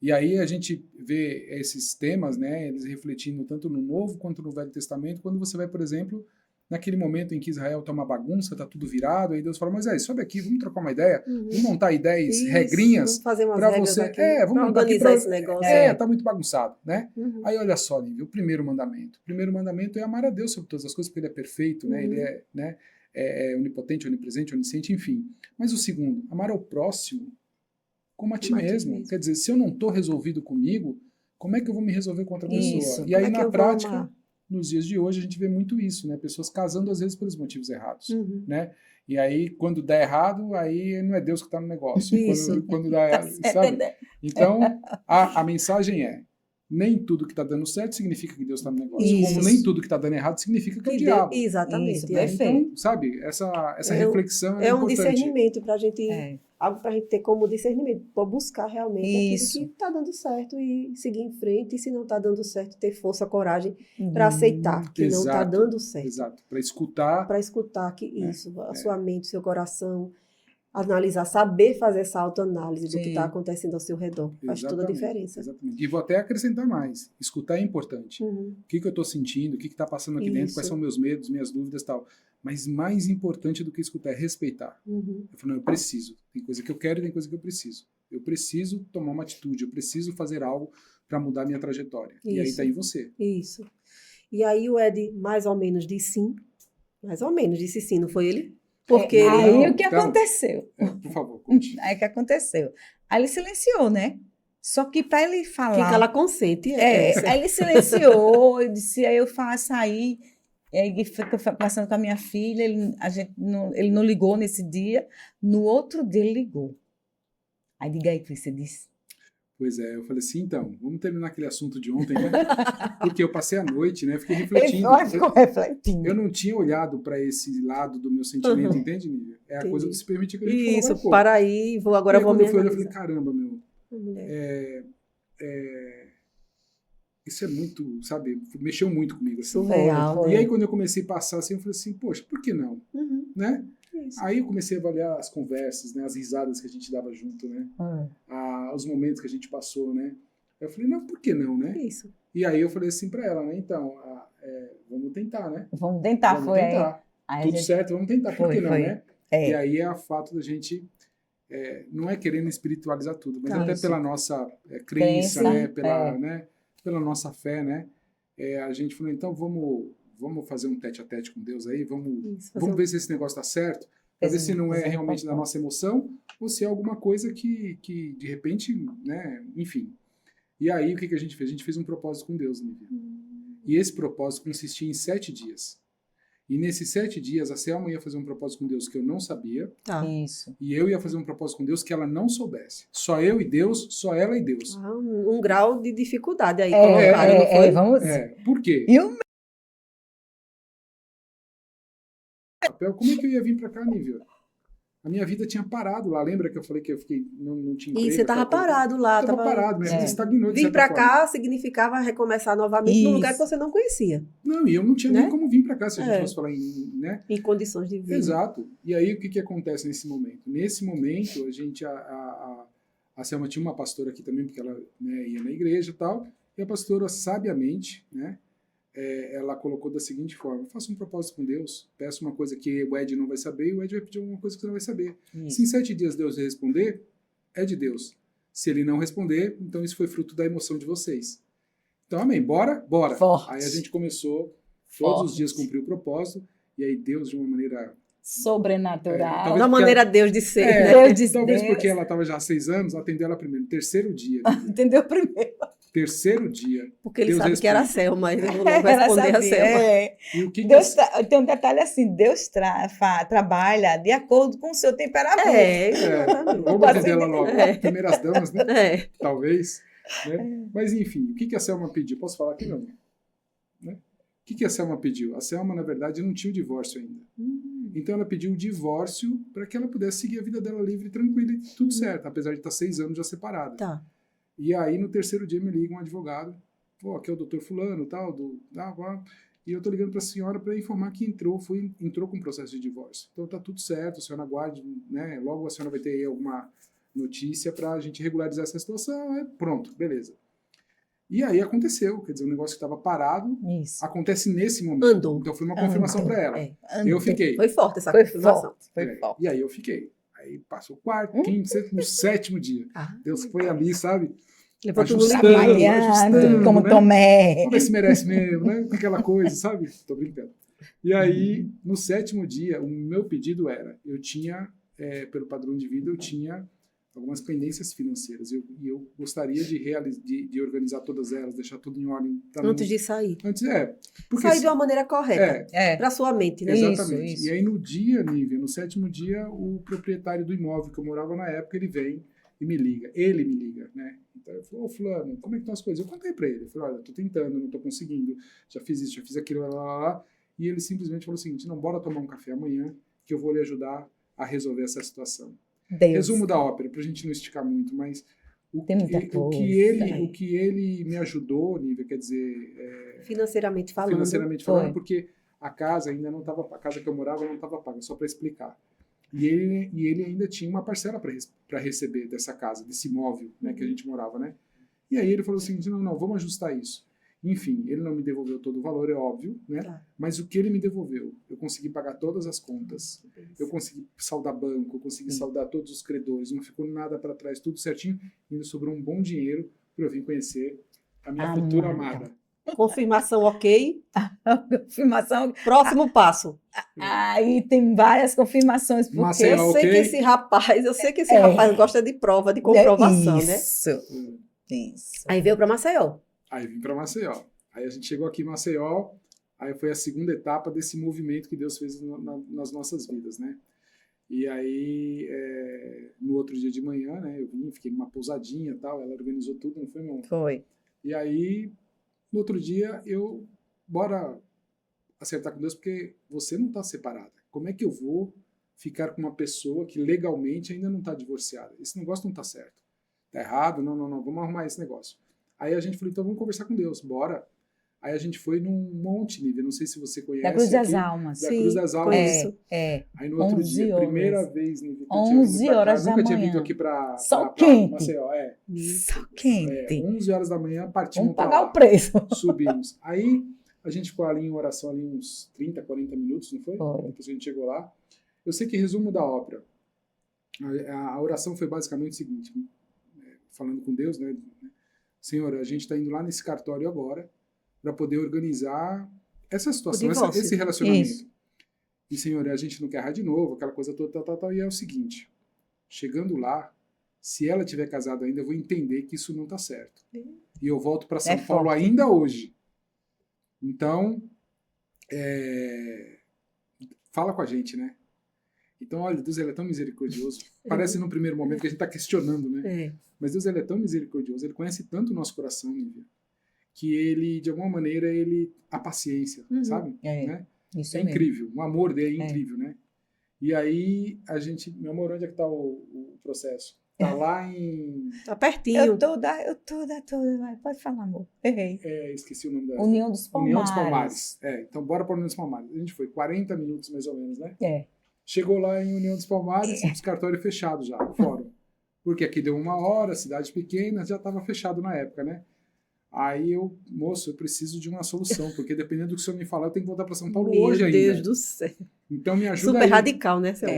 S2: E aí a gente vê esses temas, né, eles refletindo tanto no Novo quanto no Velho Testamento, quando você vai, por exemplo, naquele momento em que Israel tá uma bagunça, tá tudo virado, aí Deus fala, Moisés, sobe aqui, vamos trocar uma ideia, vamos montar aí 10
S1: Isso,
S2: regrinhas
S1: vamos fazer umas
S2: para
S1: regras
S2: você...
S1: aqui,
S2: vamos
S1: pra
S2: montar aqui
S1: organizar
S2: pra...
S1: esse negócio.
S2: tá muito bagunçado, né?
S1: Uhum.
S2: Aí olha só, Lívia, o primeiro mandamento. O primeiro mandamento é amar a Deus sobre todas as coisas, porque ele é perfeito, né? Ele é, né, é onipotente, onipresente, onisciente, enfim. Mas o segundo, amar ao próximo como a ti mesmo. Quer dizer, se eu não estou resolvido comigo, como é que eu vou me resolver com outra pessoa?
S3: Isso.
S2: E aí,
S1: Como é que
S2: na
S1: eu vou
S2: prática,
S1: amar?
S2: nos dias de hoje, a gente vê muito isso, né? Pessoas casando, às vezes, pelos motivos errados,
S1: Uhum.
S2: né? E aí, quando dá errado, aí não é Deus que está no negócio.
S1: Isso.
S2: Quando dá, sabe? Então, a mensagem é, nem tudo que está dando certo significa que Deus está no negócio.
S3: Isso.
S2: Como nem tudo que está dando errado significa que é o diabo.
S1: Exatamente.
S3: Isso,
S1: é.
S3: perfeito.
S2: Então, sabe, essa
S1: É um-
S2: reflexão
S1: É um
S2: importante.
S1: discernimento para a gente,
S3: É.
S1: algo para a gente ter como discernimento, para buscar realmente
S3: Isso.
S1: aquilo que está dando certo e seguir em frente, e se não está dando certo, ter força, coragem para aceitar que não está
S2: Exato,
S1: dando certo.
S2: Exato. Para escutar.
S1: Para escutar que
S2: É,
S1: isso, a sua mente, seu coração, analisar, saber fazer essa autoanálise do que
S3: Sim.
S1: está acontecendo ao seu redor. Faz toda a
S2: Exatamente,
S1: diferença.
S2: Exatamente. E vou até acrescentar mais. Escutar é importante.
S1: Uhum.
S2: O que eu estou sentindo, o que está passando aqui dentro, quais
S1: Isso.
S2: são meus medos, minhas dúvidas e tal. Mas mais importante do que escutar é respeitar.
S1: Uhum.
S2: Eu falo, não, eu preciso. Tem coisa que eu quero e tem coisa que eu preciso. Eu preciso tomar uma atitude, eu preciso fazer algo para mudar a minha trajetória. E aí
S1: Isso.
S2: está em você.
S1: Isso. E aí o Ed mais ou menos disse sim. Mais ou menos disse sim, não foi ele? Porque ele...
S3: Aí
S2: Não,
S3: o que
S2: então-
S3: aconteceu?
S2: Por favor, conte.
S3: Aí o que aconteceu? Aí ele silenciou, né? Só que para ele falar.
S1: Quem cala consente.
S3: Aí ele silenciou, eu disse, aí eu saí, aí fico passando com a minha filha, ele não ligou nesse dia, no outro dia ele ligou. Aí diga aí o que você disse.
S2: Pois é, eu falei assim, então, vamos terminar aquele assunto de ontem, né? Porque eu passei a noite, né? Fiquei
S3: Ele
S2: refletindo.
S3: só ficou refletindo.
S2: Eu não tinha olhado para esse lado do meu sentimento,
S1: Uhum.
S2: entende, Nívia? É a
S1: Entendi.
S2: coisa de se permitir que a gente falou
S1: Isso,
S2: agora há pouco.
S1: para aí, agora
S2: E aí,
S1: vou
S2: quando
S1: me
S2: eu fui olhar, eu falei,
S1: analisar.
S2: caramba, meu,
S1: Mulher.
S2: isso é muito, sabe, mexeu muito comigo. Assim.
S1: Surreal,
S3: Foi.
S2: E aí, quando eu comecei a passar assim, eu falei assim, poxa, por que não?
S1: Uhum.
S2: Né?
S1: Isso.
S2: Aí eu comecei a avaliar as conversas, né, as risadas que a gente dava junto, né, os momentos que a gente passou, né. Eu falei, não, por que não, né?
S1: Isso.
S2: E aí eu falei assim para ela, né, então, vamos tentar, né?
S3: Vamos tentar,
S2: Vamos
S3: foi
S2: tentar.
S3: aí.
S2: Tudo certo, vamos tentar, por
S3: Foi,
S2: que não,
S3: foi.
S2: né?
S3: É.
S2: E aí é o fato da gente, não é querendo espiritualizar tudo, mas até
S3: Isso.
S2: pela nossa crença,
S3: Crença,
S2: né? Né? Pela nossa fé, né? A gente falou, então vamos fazer um tete-a-tete com Deus aí,
S1: Isso.
S2: vamos ver se esse negócio está certo, para ver se não é
S3: Fazer um
S2: realmente da
S3: papel.
S2: nossa emoção ou se é alguma coisa que de repente, né? Enfim. E aí o que a gente fez? A gente fez um propósito com Deus, Nívia. E esse propósito consistia em 7 dias. E nesses 7 dias, a Selma ia fazer um propósito com Deus que eu não sabia,
S1: Tá.
S3: Isso.
S2: e eu ia fazer um propósito com Deus que ela não soubesse. Só eu e Deus, só ela e Deus.
S1: Ah, um grau de dificuldade aí colocaram, não foi?
S3: Vamos.
S2: Por quê?
S3: E o
S2: Papel, como é que eu ia vir pra cá, Nívia? A minha vida tinha parado lá. Lembra que eu falei que eu fiquei, não tinha emprego?
S1: E você estava
S2: aquela coisa?
S1: parado lá.
S2: Eu tava parado, minha vida estagnou de
S1: Vir
S2: certa
S1: para
S2: forma.
S1: cá significava recomeçar novamente num
S3: Isso.
S1: lugar que você não conhecia,
S2: Não, e eu não tinha
S1: Né?
S2: nem como vir pra cá se a gente
S1: É.
S2: fosse falar em, né?
S1: em condições de vida.
S2: Exato. E aí o que acontece nesse momento? Nesse momento, a gente, a Selma tinha uma pastora aqui também, porque ela, né, ia na igreja e tal, e a pastora sabiamente, né, ela colocou da seguinte forma: faça um propósito com Deus, peça uma coisa que o Ed não vai saber, e o Ed vai pedir alguma coisa que você não vai saber.
S3: Isso.
S2: Se em 7 dias Deus responder, é de Deus. Se ele não responder, então isso foi fruto da emoção de vocês. Então, amém. Bora? Bora.
S3: Forte.
S2: Aí a gente começou, todos os
S3: Forte.
S2: dias cumpriu o propósito, e aí Deus, de uma maneira...
S3: Sobrenatural.
S2: talvez
S1: Da
S2: porque
S1: maneira Deus de ser,
S2: É,
S1: né?
S3: Deus disse
S2: talvez
S3: Deus.
S2: porque ela estava já há 6 anos, atendeu ela primeiro. Terceiro dia.
S3: Entendeu primeiro?
S2: Terceiro dia.
S1: Porque ele
S2: Deus
S1: sabe que era a
S2: responde.
S1: Selma, ele não
S3: Ela
S1: vai responder a
S3: sabia,
S1: Selma.
S2: E o que
S3: Deus tem um detalhe assim, Deus trabalha de acordo com o seu temperamento.
S2: vamos atender ela logo.
S1: É.
S2: Primeiras damas, né?
S1: É.
S2: Talvez. Né? Mas, enfim, o que a Selma pediu? Posso falar aqui, não? Né? O que a Selma pediu? A Selma, na verdade, não tinha o divórcio ainda. Então, ela pediu o divórcio para que ela pudesse seguir a vida dela livre e tranquila e tudo certo, apesar de estar 6 anos já separada.
S1: Tá.
S2: E aí, no terceiro dia, me liga um advogado. Pô, aqui é o doutor fulano, tal, e eu tô ligando para a senhora para informar que entrou com processo de divórcio. Então tá tudo certo, a senhora aguarde, né? Logo a senhora vai ter aí alguma notícia para a gente regularizar essa situação. Pronto, beleza. E aí aconteceu, quer dizer, o negócio que estava parado
S3: Isso.
S2: acontece nesse momento.
S1: Andou.
S2: Então foi uma confirmação
S3: Andou.
S2: para ela.
S1: É.
S2: Eu fiquei.
S1: Foi forte essa
S3: Foi
S1: confirmação.
S3: forte. Foi forte.
S2: E aí eu fiquei. Aí passou o quarto, quinto, sexto, no 7º dia.
S1: Ah,
S2: Deus foi ali, sabe?
S1: levou tudo
S2: Ajustando,
S1: ligado.
S3: Trabalhando como
S2: né?
S3: Tomé.
S2: Vamos ver se merece mesmo, né? Aquela coisa, sabe? Tô brincando. E aí, no 7º dia, o meu pedido era, eu tinha, pelo padrão de vida, eu tinha algumas pendências financeiras. E eu gostaria de organizar todas elas, deixar tudo em ordem.
S1: Antes de sair.
S2: Porque
S1: Sair de uma maneira correta.
S3: É.
S1: Para sua mente, né?
S2: exatamente.
S3: Isso.
S2: E aí, no dia, Nívia, no 7º dia, o proprietário do imóvel que eu morava na época, ele vem e me liga. Ele me liga, né? Aí ele falou, ô fulano, como é que estão as coisas? Eu contei para ele. Eu falei, olha, eu tô tentando, não tô conseguindo. Já fiz isso, já fiz aquilo, lá, lá, lá. E ele simplesmente falou o seguinte, não, bora tomar um café amanhã, que eu vou lhe ajudar a resolver essa situação.
S3: Deus.
S2: Resumo da ópera, pra gente não esticar muito, mas
S3: Tem muita
S2: o que ele me ajudou, Nívia, quer dizer...
S1: Financeiramente falando.
S2: Financeiramente falando, porque a casa ainda não estava, a casa que eu morava não estava paga, só para explicar. E ele ainda tinha uma parcela para receber dessa casa, desse imóvel, né, que a gente morava, né? E aí ele falou assim, não, vamos ajustar isso. Enfim, ele não me devolveu todo o valor, é óbvio, né?
S1: Tá.
S2: Mas o que ele me devolveu, eu consegui pagar todas as contas, eu consegui saldar banco, eu consegui saldar todos os credores, não ficou nada para trás, tudo certinho, e ainda sobrou um bom dinheiro para eu vir conhecer a minha futura amada.
S1: Confirmação ok.
S3: Confirmação.
S1: Próximo passo.
S3: Aí tem várias confirmações. Porque
S2: Maceió,
S1: Eu sei
S2: ok?
S1: que esse rapaz gosta de prova, de comprovação, né?
S3: Isso.
S1: Aí veio para Maceió.
S2: Aí vim para Maceió. Aí a gente chegou aqui em Maceió, aí foi a segunda etapa desse movimento que Deus fez nas nossas vidas, né? E aí, no outro dia de manhã, né, eu vim, fiquei numa pousadinha e tal, ela organizou tudo, não foi, não?
S3: Foi.
S2: E aí, no outro dia, bora acertar com Deus, porque você não está separada. Como é que eu vou ficar com uma pessoa que legalmente ainda não está divorciada? Esse negócio não está certo. Está errado? Não, vamos arrumar esse negócio. Aí a gente falou, então vamos conversar com Deus, bora. Aí a gente foi num monte, Nívia, não sei se você conhece.
S3: Da Cruz das
S2: aqui,
S3: Almas.
S2: Da
S1: Sim,
S2: Cruz das Almas.
S1: conheço.
S2: Aí no outro
S3: 11
S2: dia,
S3: horas.
S2: primeira vez, Nívia,
S3: 11 horas da
S2: nunca tinha
S3: manhã.
S2: vindo aqui para
S3: quente.
S2: Maceió.
S3: Só quente.
S2: 11 horas da manhã, partimos
S3: Vamos
S2: para
S3: pagar
S2: lá.
S3: o preço.
S2: Subimos. Aí a gente ficou ali em oração ali uns 30, 40 minutos, não foi?
S3: Foi.
S2: Depois a gente chegou lá. Eu sei que resumo da ópera. A oração foi basicamente o seguinte, falando com Deus, né? Senhor, a gente está indo lá nesse cartório agora para poder organizar essa situação, esse relacionamento.
S3: Isso.
S2: E, Senhor, a gente não quer errar de novo, aquela coisa toda, tal. E é o seguinte, chegando lá, se ela tiver casada ainda, eu vou entender que isso não está certo. E eu volto para São Paulo
S3: forte.
S2: ainda hoje. Então, fala com a gente, né? Então, olha, Deus ele é tão misericordioso. Parece num primeiro momento que a gente está questionando, né? Mas Deus ele é tão misericordioso, ele conhece tanto o nosso coração, Nívia, que ele, de alguma maneira, a paciência, sabe? Né?
S3: Isso
S2: É
S3: mesmo.
S2: incrível, o amor dele é incrível, né? E aí, a gente, meu amor, onde é que está o processo? Está lá em...
S1: Tá pertinho.
S3: Eu toda, mas pode falar, amor. Errei.
S2: Esqueci o nome da...
S3: União dos Palmares.
S2: União dos Palmares. Então bora para União dos Palmares. A gente foi 40 minutos, mais ou menos, né? Chegou lá em União dos Palmares, os cartórios fechados já, o fórum. Porque aqui deu 1 hora, cidade pequena, já estava fechado na época, né? Aí moço, eu preciso de uma solução, porque dependendo do que o senhor me falar, eu tenho que voltar para São Paulo hoje ainda.
S1: Meu Deus do céu.
S2: Então me ajuda
S1: Super
S2: aí.
S1: radical, né, seu?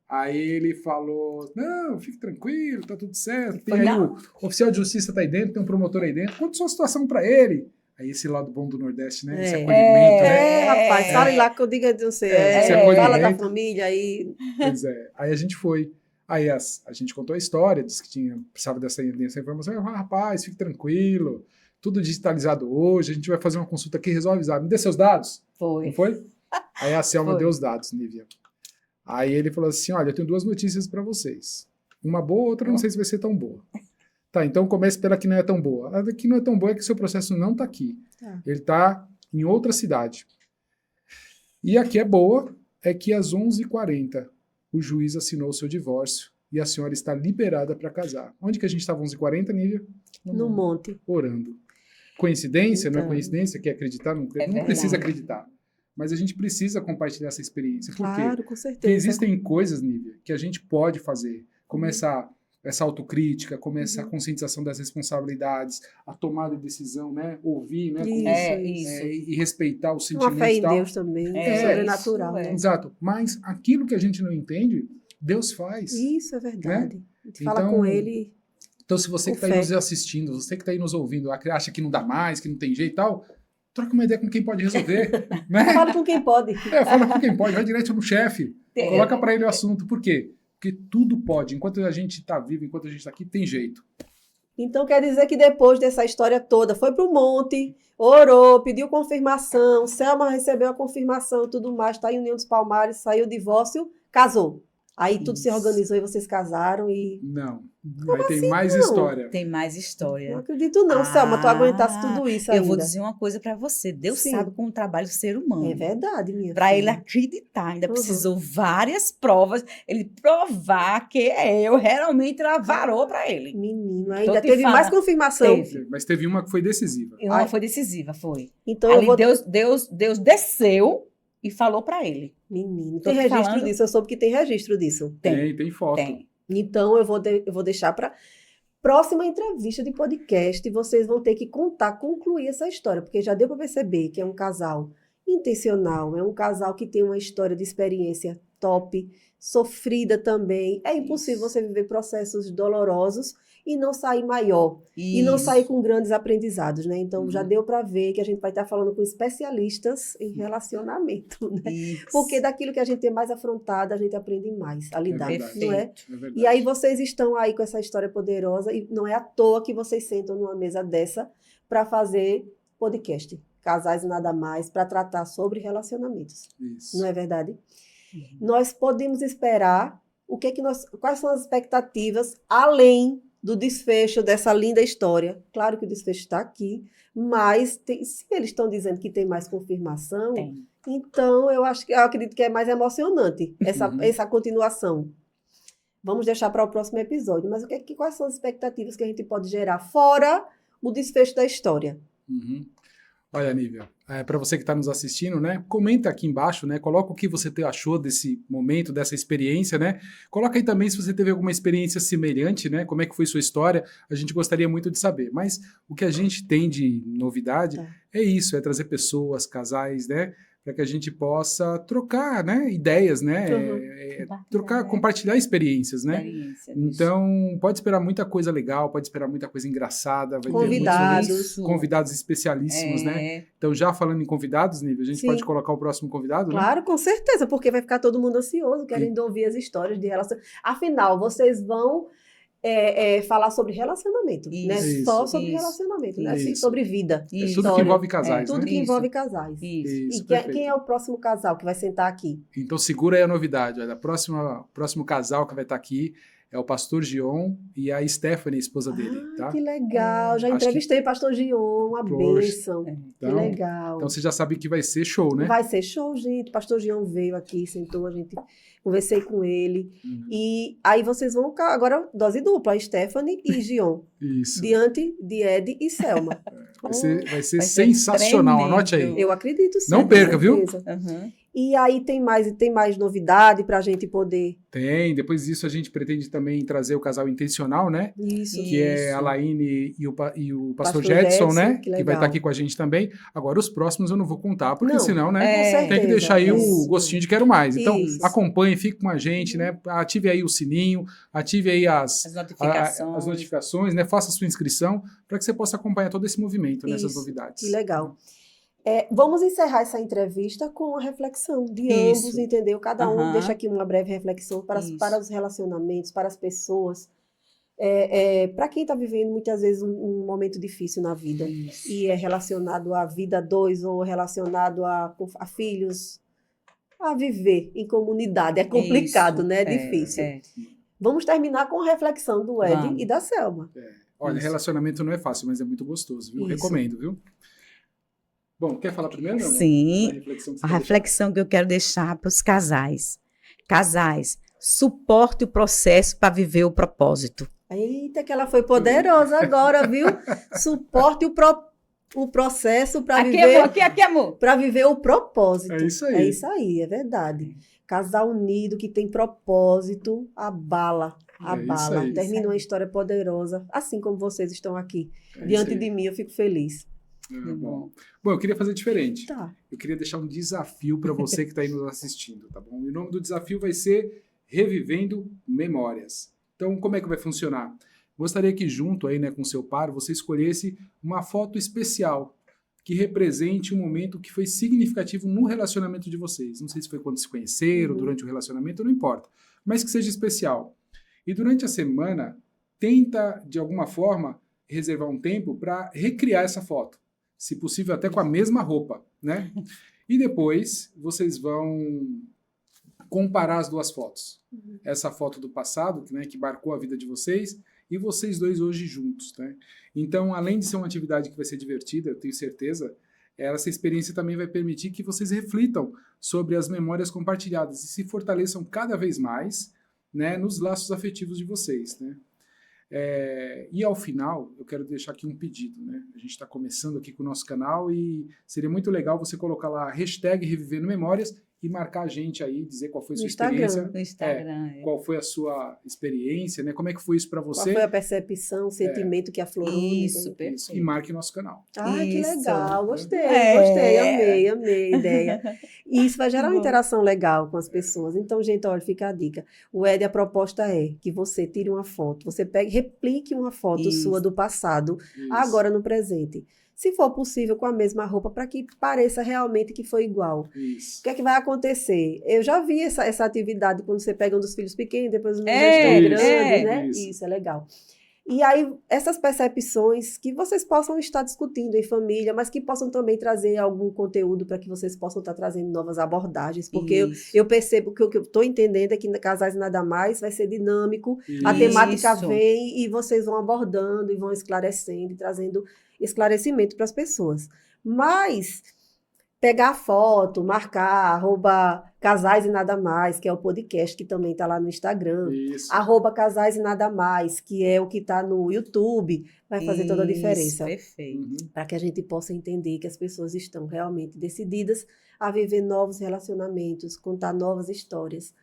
S2: Aí ele falou, não, fique tranquilo, tá tudo certo. Tem
S3: Foi
S2: aí o oficial de justiça tá aí dentro, tem um promotor aí dentro. Conta sua situação para ele. Aí esse lado bom do Nordeste, né? Esse acolhimento, né?
S1: Rapaz, fale lá que eu diga de você.
S2: Esse
S1: Fala da
S2: acolhimento.
S1: família aí.
S2: Pois é. Aí a gente foi. Aí a gente contou a história, disse que precisava dessa informação. Rapaz, fique tranquilo, tudo digitalizado hoje, a gente vai fazer uma consulta aqui, resolve usar. Me dê seus dados.
S3: Foi.
S2: Não foi? Aí a Selma deu os dados, Nívia. Aí ele falou assim, olha, eu tenho 2 notícias para vocês. Uma boa, outra não sei se vai ser tão boa. Tá, então comece pela que não é tão boa. A que não é tão boa é que o seu processo não está aqui. Ele está em outra cidade. E a que é boa é que às 11h40 o juiz assinou o seu divórcio e a senhora está liberada para casar. Onde que a gente estava 11h40, Nívia?
S1: No monte.
S2: Orando. Coincidência? Não é
S1: Então.
S2: coincidência? Quer acreditar? Não precisa acreditar. Mas a gente precisa compartilhar essa experiência. Por quê?
S1: Claro, com
S2: Porque
S1: certeza.
S2: existem coisas, Nívia, que a gente pode fazer. Como essa autocrítica, como essa conscientização das responsabilidades, a tomada de decisão, né? Ouvir, né?
S1: Isso.
S2: E respeitar os
S1: Uma
S2: sentimentos
S1: fé
S2: e
S1: em
S2: tal.
S1: Deus também,
S2: É,
S1: sobrenatural,
S3: isso,
S1: né?
S2: Exato. Mas aquilo que a gente não entende, Deus faz.
S1: Isso é verdade. A gente fala
S2: Então,
S1: com ele.
S2: Então, se você que
S1: com
S2: está aí
S1: fé.
S2: nos assistindo, você que está aí nos ouvindo, acha que não dá mais, que não tem jeito e tal, troca uma ideia com quem pode resolver. Né?
S1: Fala com quem pode.
S2: Fala com quem pode, vai direto no chefe. Coloca para ele o assunto. Por quê? Porque tudo pode. Enquanto a gente está vivo, enquanto a gente está aqui, tem jeito.
S1: Então quer dizer que depois dessa história toda, foi para o monte, orou, pediu confirmação, Selma recebeu a confirmação, tudo mais, está em União dos Palmares, saiu o divórcio, casou. Aí tudo se
S3: Isso.
S1: organizou e vocês casaram e...
S2: Não.
S3: Como
S2: Aí tem mais
S1: não?
S2: história.
S3: Tem mais
S1: Não
S3: história.
S1: acredito não, Selma, tu aguentasse tudo isso
S3: Eu vou
S1: ainda.
S3: dizer uma coisa para você. Deus
S1: Sim.
S3: sabe como trabalha o ser humano.
S1: É verdade, minha
S3: Para ele
S1: filha.
S3: acreditar, ainda
S1: Uhum.
S3: precisou várias provas, ele provar que eu realmente era varou para ele.
S1: Menino,
S3: Tô
S1: ainda
S3: te
S1: teve mais
S3: falando.
S1: confirmação.
S3: Teve.
S2: Mas teve uma que foi decisiva.
S3: E uma
S1: Ai.
S3: foi decisiva, foi.
S1: Então eu
S3: Ali
S1: vou...
S3: Deus desceu e falou para ele.
S1: Menino,
S3: Tô
S1: tem
S3: te
S1: registro
S3: falando.
S1: disso, eu soube que tem registro disso.
S2: Tem foto.
S3: Tem.
S1: Então eu vou deixar para próxima entrevista de podcast, vocês vão ter que concluir essa história, porque já deu para perceber que é um casal intencional, é um casal que tem uma história de experiência top, sofrida também. É impossível
S3: Isso.
S1: você viver processos dolorosos e não sair maior, e não
S3: Isso.
S1: sair com grandes aprendizados, né? Então já
S2: Uhum.
S1: deu para ver que a gente vai estar falando com especialistas em relacionamento, né?
S3: Isso.
S1: Porque daquilo que a gente é mais afrontada, a gente aprende mais a lidar,
S2: verdade.
S1: não é?
S3: Perfeito.
S2: É verdade.
S1: E aí vocês estão aí com essa história poderosa e não é à toa que vocês sentam numa mesa dessa para fazer podcast. Casais e nada mais, para tratar sobre relacionamentos.
S2: Isso.
S1: Não é verdade?
S3: Uhum.
S1: Nós podemos esperar quais são as expectativas além do desfecho dessa linda história. Claro que o desfecho está aqui, mas se eles estão dizendo que tem mais confirmação,
S3: Tem.
S1: então eu acredito que é mais emocionante
S2: Uhum.
S1: essa continuação. Vamos deixar para o próximo episódio. Mas quais são as expectativas que a gente pode gerar fora o desfecho da história?
S2: Uhum. Olha, Nívia, para você que está nos assistindo, né, comenta aqui embaixo, né, coloca o que você achou desse momento, dessa experiência, né, coloca aí também se você teve alguma experiência semelhante, né, como é que foi sua história, a gente gostaria muito de saber, mas o que a gente tem de novidade é isso, é trazer pessoas, casais, né, para que a gente possa trocar, né, ideias, né, compartilhar experiências, né. Então, pode esperar muita coisa legal, pode esperar muita coisa engraçada, vai
S1: Convidados.
S2: ter convidados especialíssimos, né? Então, já falando em convidados, Nívia, a gente
S1: Sim.
S2: pode colocar o próximo convidado, né?
S1: Claro, com certeza, porque vai ficar todo mundo ansioso, querendo ouvir as histórias de relação. Afinal, vocês vão falar sobre relacionamento, né?
S3: Isso,
S1: Só sobre
S3: isso,
S1: relacionamento, né?
S2: isso.
S1: Sobre vida.
S2: É tudo que
S1: história.
S2: envolve casais,
S1: Tudo
S2: né?
S1: que
S3: Isso.
S1: envolve casais.
S3: Isso.
S2: Isso,
S1: E
S2: perfeito.
S1: quem é o próximo casal que vai sentar aqui?
S2: Então, segura aí a novidade. Olha, próximo casal que vai estar aqui é o pastor Gion e a Stephanie, esposa dele, tá?
S1: Que legal. Já
S2: Acho
S1: entrevistei o pastor Gion, uma
S2: Poxa.
S1: bênção. Que
S2: Então,
S1: legal.
S2: então, você já sabe que vai ser show, né?
S1: Vai ser show, gente. O pastor Gion veio aqui, sentou, a gente conversei com ele.
S2: Uhum.
S1: E aí vocês vão agora, dose dupla, Stephanie e Gion.
S2: Isso.
S1: Diante de Ed e Selma.
S2: Vai ser
S3: Vai ser
S2: sensacional.
S3: tremendo.
S2: Anote aí.
S1: Eu acredito sim.
S2: Não
S1: com
S2: perca, viu?
S1: certeza.
S3: Uhum.
S1: E aí tem mais novidade para a gente poder...
S2: Tem. Depois disso, a gente pretende também trazer o casal intencional, né?
S1: Isso.
S2: Que é a
S3: Isso.
S2: Laine e o pastor
S1: Pastor
S2: Jetson,
S1: Jetson,
S2: né?
S1: que
S2: vai
S1: legal.
S2: estar aqui com a gente também. Agora, os próximos eu não vou contar, porque
S1: Não,
S2: senão, né?
S1: Com certeza.
S2: Tem que deixar aí o
S1: Isso.
S2: gostinho de quero mais. Então,
S1: Isso.
S2: acompanhe, fique com a gente, né? Ative aí o sininho, ative aí
S3: As notificações.
S2: as notificações, né? Faça a sua inscrição para que você possa acompanhar todo esse movimento, nessas
S1: Isso.
S2: novidades.
S1: Que legal. Vamos encerrar essa entrevista com a reflexão de
S3: Isso.
S1: ambos, entendeu? Cada um
S3: Aham.
S1: deixa aqui uma breve reflexão
S3: Isso.
S1: para os relacionamentos, para as pessoas. Para quem está vivendo muitas vezes um momento difícil na vida
S3: Isso.
S1: e é relacionado à vida a dois ou relacionado a filhos, a viver em comunidade. É complicado,
S3: Isso.
S1: né? É difícil.
S3: É.
S1: Vamos terminar com a reflexão do Ed
S3: Vamos.
S1: e da Selma.
S2: Olha,
S3: Isso.
S2: relacionamento não é fácil, mas é muito gostoso, viu?
S1: Isso.
S2: Recomendo, viu? Bom, quer falar primeiro? Não?
S3: Sim.
S2: A reflexão que você
S3: A
S2: quer
S3: reflexão que eu quero deixar para os casais. Casais, suporte o processo para viver o propósito.
S1: Eita, que ela foi poderosa agora, viu? Suporte o processo para
S3: Aqui,
S1: viver,
S3: amor, aqui, amor.
S1: para viver o propósito.
S2: É isso aí.
S1: É isso aí, é verdade. Casal unido que tem propósito, abala.
S2: É isso aí.
S1: Termina uma história poderosa, assim como vocês estão aqui.
S2: É isso
S1: Diante
S2: aí.
S1: de mim, eu fico feliz.
S2: Bom, eu queria fazer diferente.
S1: Tá.
S2: Eu queria deixar um desafio para você que está aí nos assistindo, tá bom? E o nome do desafio vai ser Revivendo Memórias. Então, como é que vai funcionar? Gostaria que junto aí, né, com seu par, você escolhesse uma foto especial que represente um momento que foi significativo no relacionamento de vocês. Não sei se foi quando se conheceram, durante o relacionamento, não importa. Mas que seja especial. E durante a semana, tenta, de alguma forma, reservar um tempo para recriar essa foto. Se possível, até com a mesma roupa, né? E depois, vocês vão comparar as duas fotos. Essa foto do passado, né, que marcou a vida de vocês, e vocês dois hoje juntos, né? Então, além de ser uma atividade que vai ser divertida, eu tenho certeza, essa experiência também vai permitir que vocês reflitam sobre as memórias compartilhadas e se fortaleçam cada vez mais, né, nos laços afetivos de vocês, né? E ao final, eu quero deixar aqui um pedido, né? A gente está começando aqui com o nosso canal e seria muito legal você colocar lá #Revivendo Memórias e marcar a gente aí, dizer qual foi a sua experiência.
S3: No Instagram.
S2: Qual foi a sua experiência, né? Como é que foi isso para você?
S1: Qual foi a percepção, o sentimento que aflorou?
S3: Isso,
S1: né?
S3: perfeito.
S2: E marque nosso canal.
S1: Ah, que
S3: Isso.
S1: legal, gostei,
S3: É.
S1: amei a ideia. E isso vai gerar uma
S3: Bom.
S1: interação legal com as pessoas. Então, gente, olha, fica a dica. O Ed, a proposta é que você tire uma foto, você pegue, replique uma foto
S3: Isso.
S1: sua do passado,
S2: Isso.
S1: agora no presente. Se for possível, com a mesma roupa, para que pareça realmente que foi igual.
S2: Isso.
S1: O que é que vai acontecer? Eu já vi essa atividade quando você pega um dos filhos pequenos, depois um já
S3: É,
S1: estão grandes,
S3: é.
S1: né?
S2: Isso.
S1: Isso é legal. E aí, essas percepções que vocês possam estar discutindo em família, mas que possam também trazer algum conteúdo para que vocês possam estar trazendo novas abordagens, porque
S3: Isso.
S1: eu percebo que o que eu estou entendendo é que Casais e Nada Mais vai ser dinâmico, a
S2: Isso.
S1: temática
S3: Isso.
S1: vem e vocês vão abordando e vão esclarecendo e trazendo esclarecimento para as pessoas. Mas pegar a foto, marcar, @Casais e Nada Mais, que é o podcast que também está lá no Instagram,
S2: Isso.
S1: @Casais e Nada Mais, que é o que está no YouTube, vai fazer toda a
S3: Isso,
S1: diferença.
S3: perfeito.
S2: Uhum.
S1: Para que a gente possa entender que as pessoas estão realmente decididas a viver novos relacionamentos, contar novas histórias.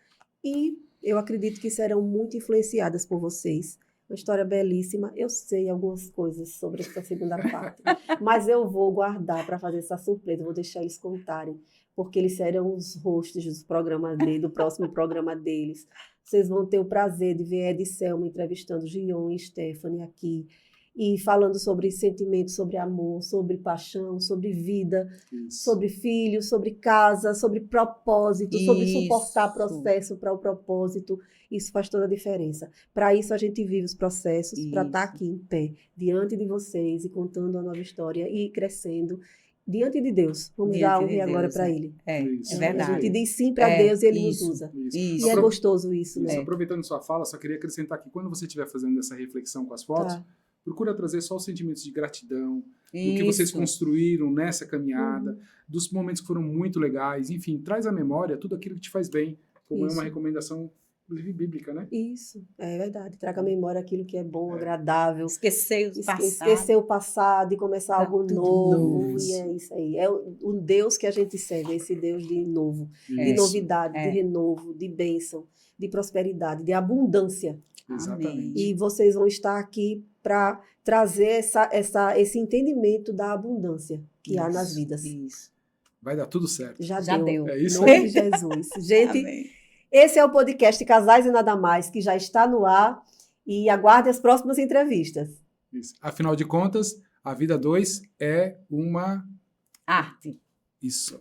S1: E eu acredito que serão muito influenciadas por vocês. Uma história belíssima. Eu sei algumas coisas sobre essa segunda parte, mas eu vou guardar para fazer essa surpresa. Vou deixar eles contarem, porque eles serão os hosts dos programas do próximo programa deles. Vocês vão ter o prazer de ver Ed e Selma entrevistando Gion e Stephanie aqui, e falando sobre sentimentos, sobre amor, sobre paixão, sobre vida,
S2: Isso.
S1: sobre filhos, sobre casa, sobre propósito, sobre suportar
S3: Isso.
S1: processo para o propósito. Isso faz toda a diferença. Para isso a gente vive os processos, para estar
S3: Isso.
S1: aqui em pé, diante de vocês e contando a nova história e crescendo diante de Deus. Vamos dar
S3: Diante
S1: honra
S3: de
S1: e agora
S3: Deus,
S1: para
S3: é.
S1: Ele.
S2: Isso.
S1: A
S3: Verdade.
S1: gente diz sim para
S3: É,
S1: Deus e Ele
S3: isso.
S1: nos usa.
S2: Isso.
S3: Isso.
S1: E é gostoso isso,
S2: Isso.
S1: né?
S2: Aproveitando sua fala, só queria acrescentar que quando você estiver fazendo essa reflexão com as fotos,
S1: Tá.
S2: procura trazer só os sentimentos de gratidão, do que vocês
S3: Isso.
S2: construíram nessa caminhada,
S1: Uhum.
S2: dos momentos que foram muito legais, enfim, traz à memória tudo aquilo que te faz bem, como é
S1: Isso.
S2: uma recomendação, inclusive bíblica, né?
S1: Isso, é verdade. Traga à memória aquilo que é bom, agradável.
S3: Esquecer o passado.
S1: Esquecer o passado e começar
S3: Tá
S1: algo
S3: tudo
S1: novo.
S3: novo.
S1: E é isso aí. É o Deus que a gente serve, esse Deus de novo, de
S2: Isso.
S1: novidade,
S3: É.
S1: de renovo, de bênção, de prosperidade, de abundância.
S2: Exatamente.
S1: E vocês vão estar aqui para trazer esse entendimento da abundância que há nas
S2: Isso.
S1: vidas.
S3: Isso.
S2: Vai dar tudo certo.
S1: Já
S3: Já
S1: deu.
S3: deu.
S2: É
S1: Em
S2: isso
S1: nome
S2: aí.
S1: de Jesus. Gente,
S3: Amém.
S1: esse é o podcast Casais e Nada Mais, que já está no ar. E aguarde as próximas entrevistas.
S2: Isso. Afinal de contas, a vida 2 é uma...
S3: Arte.
S2: Isso.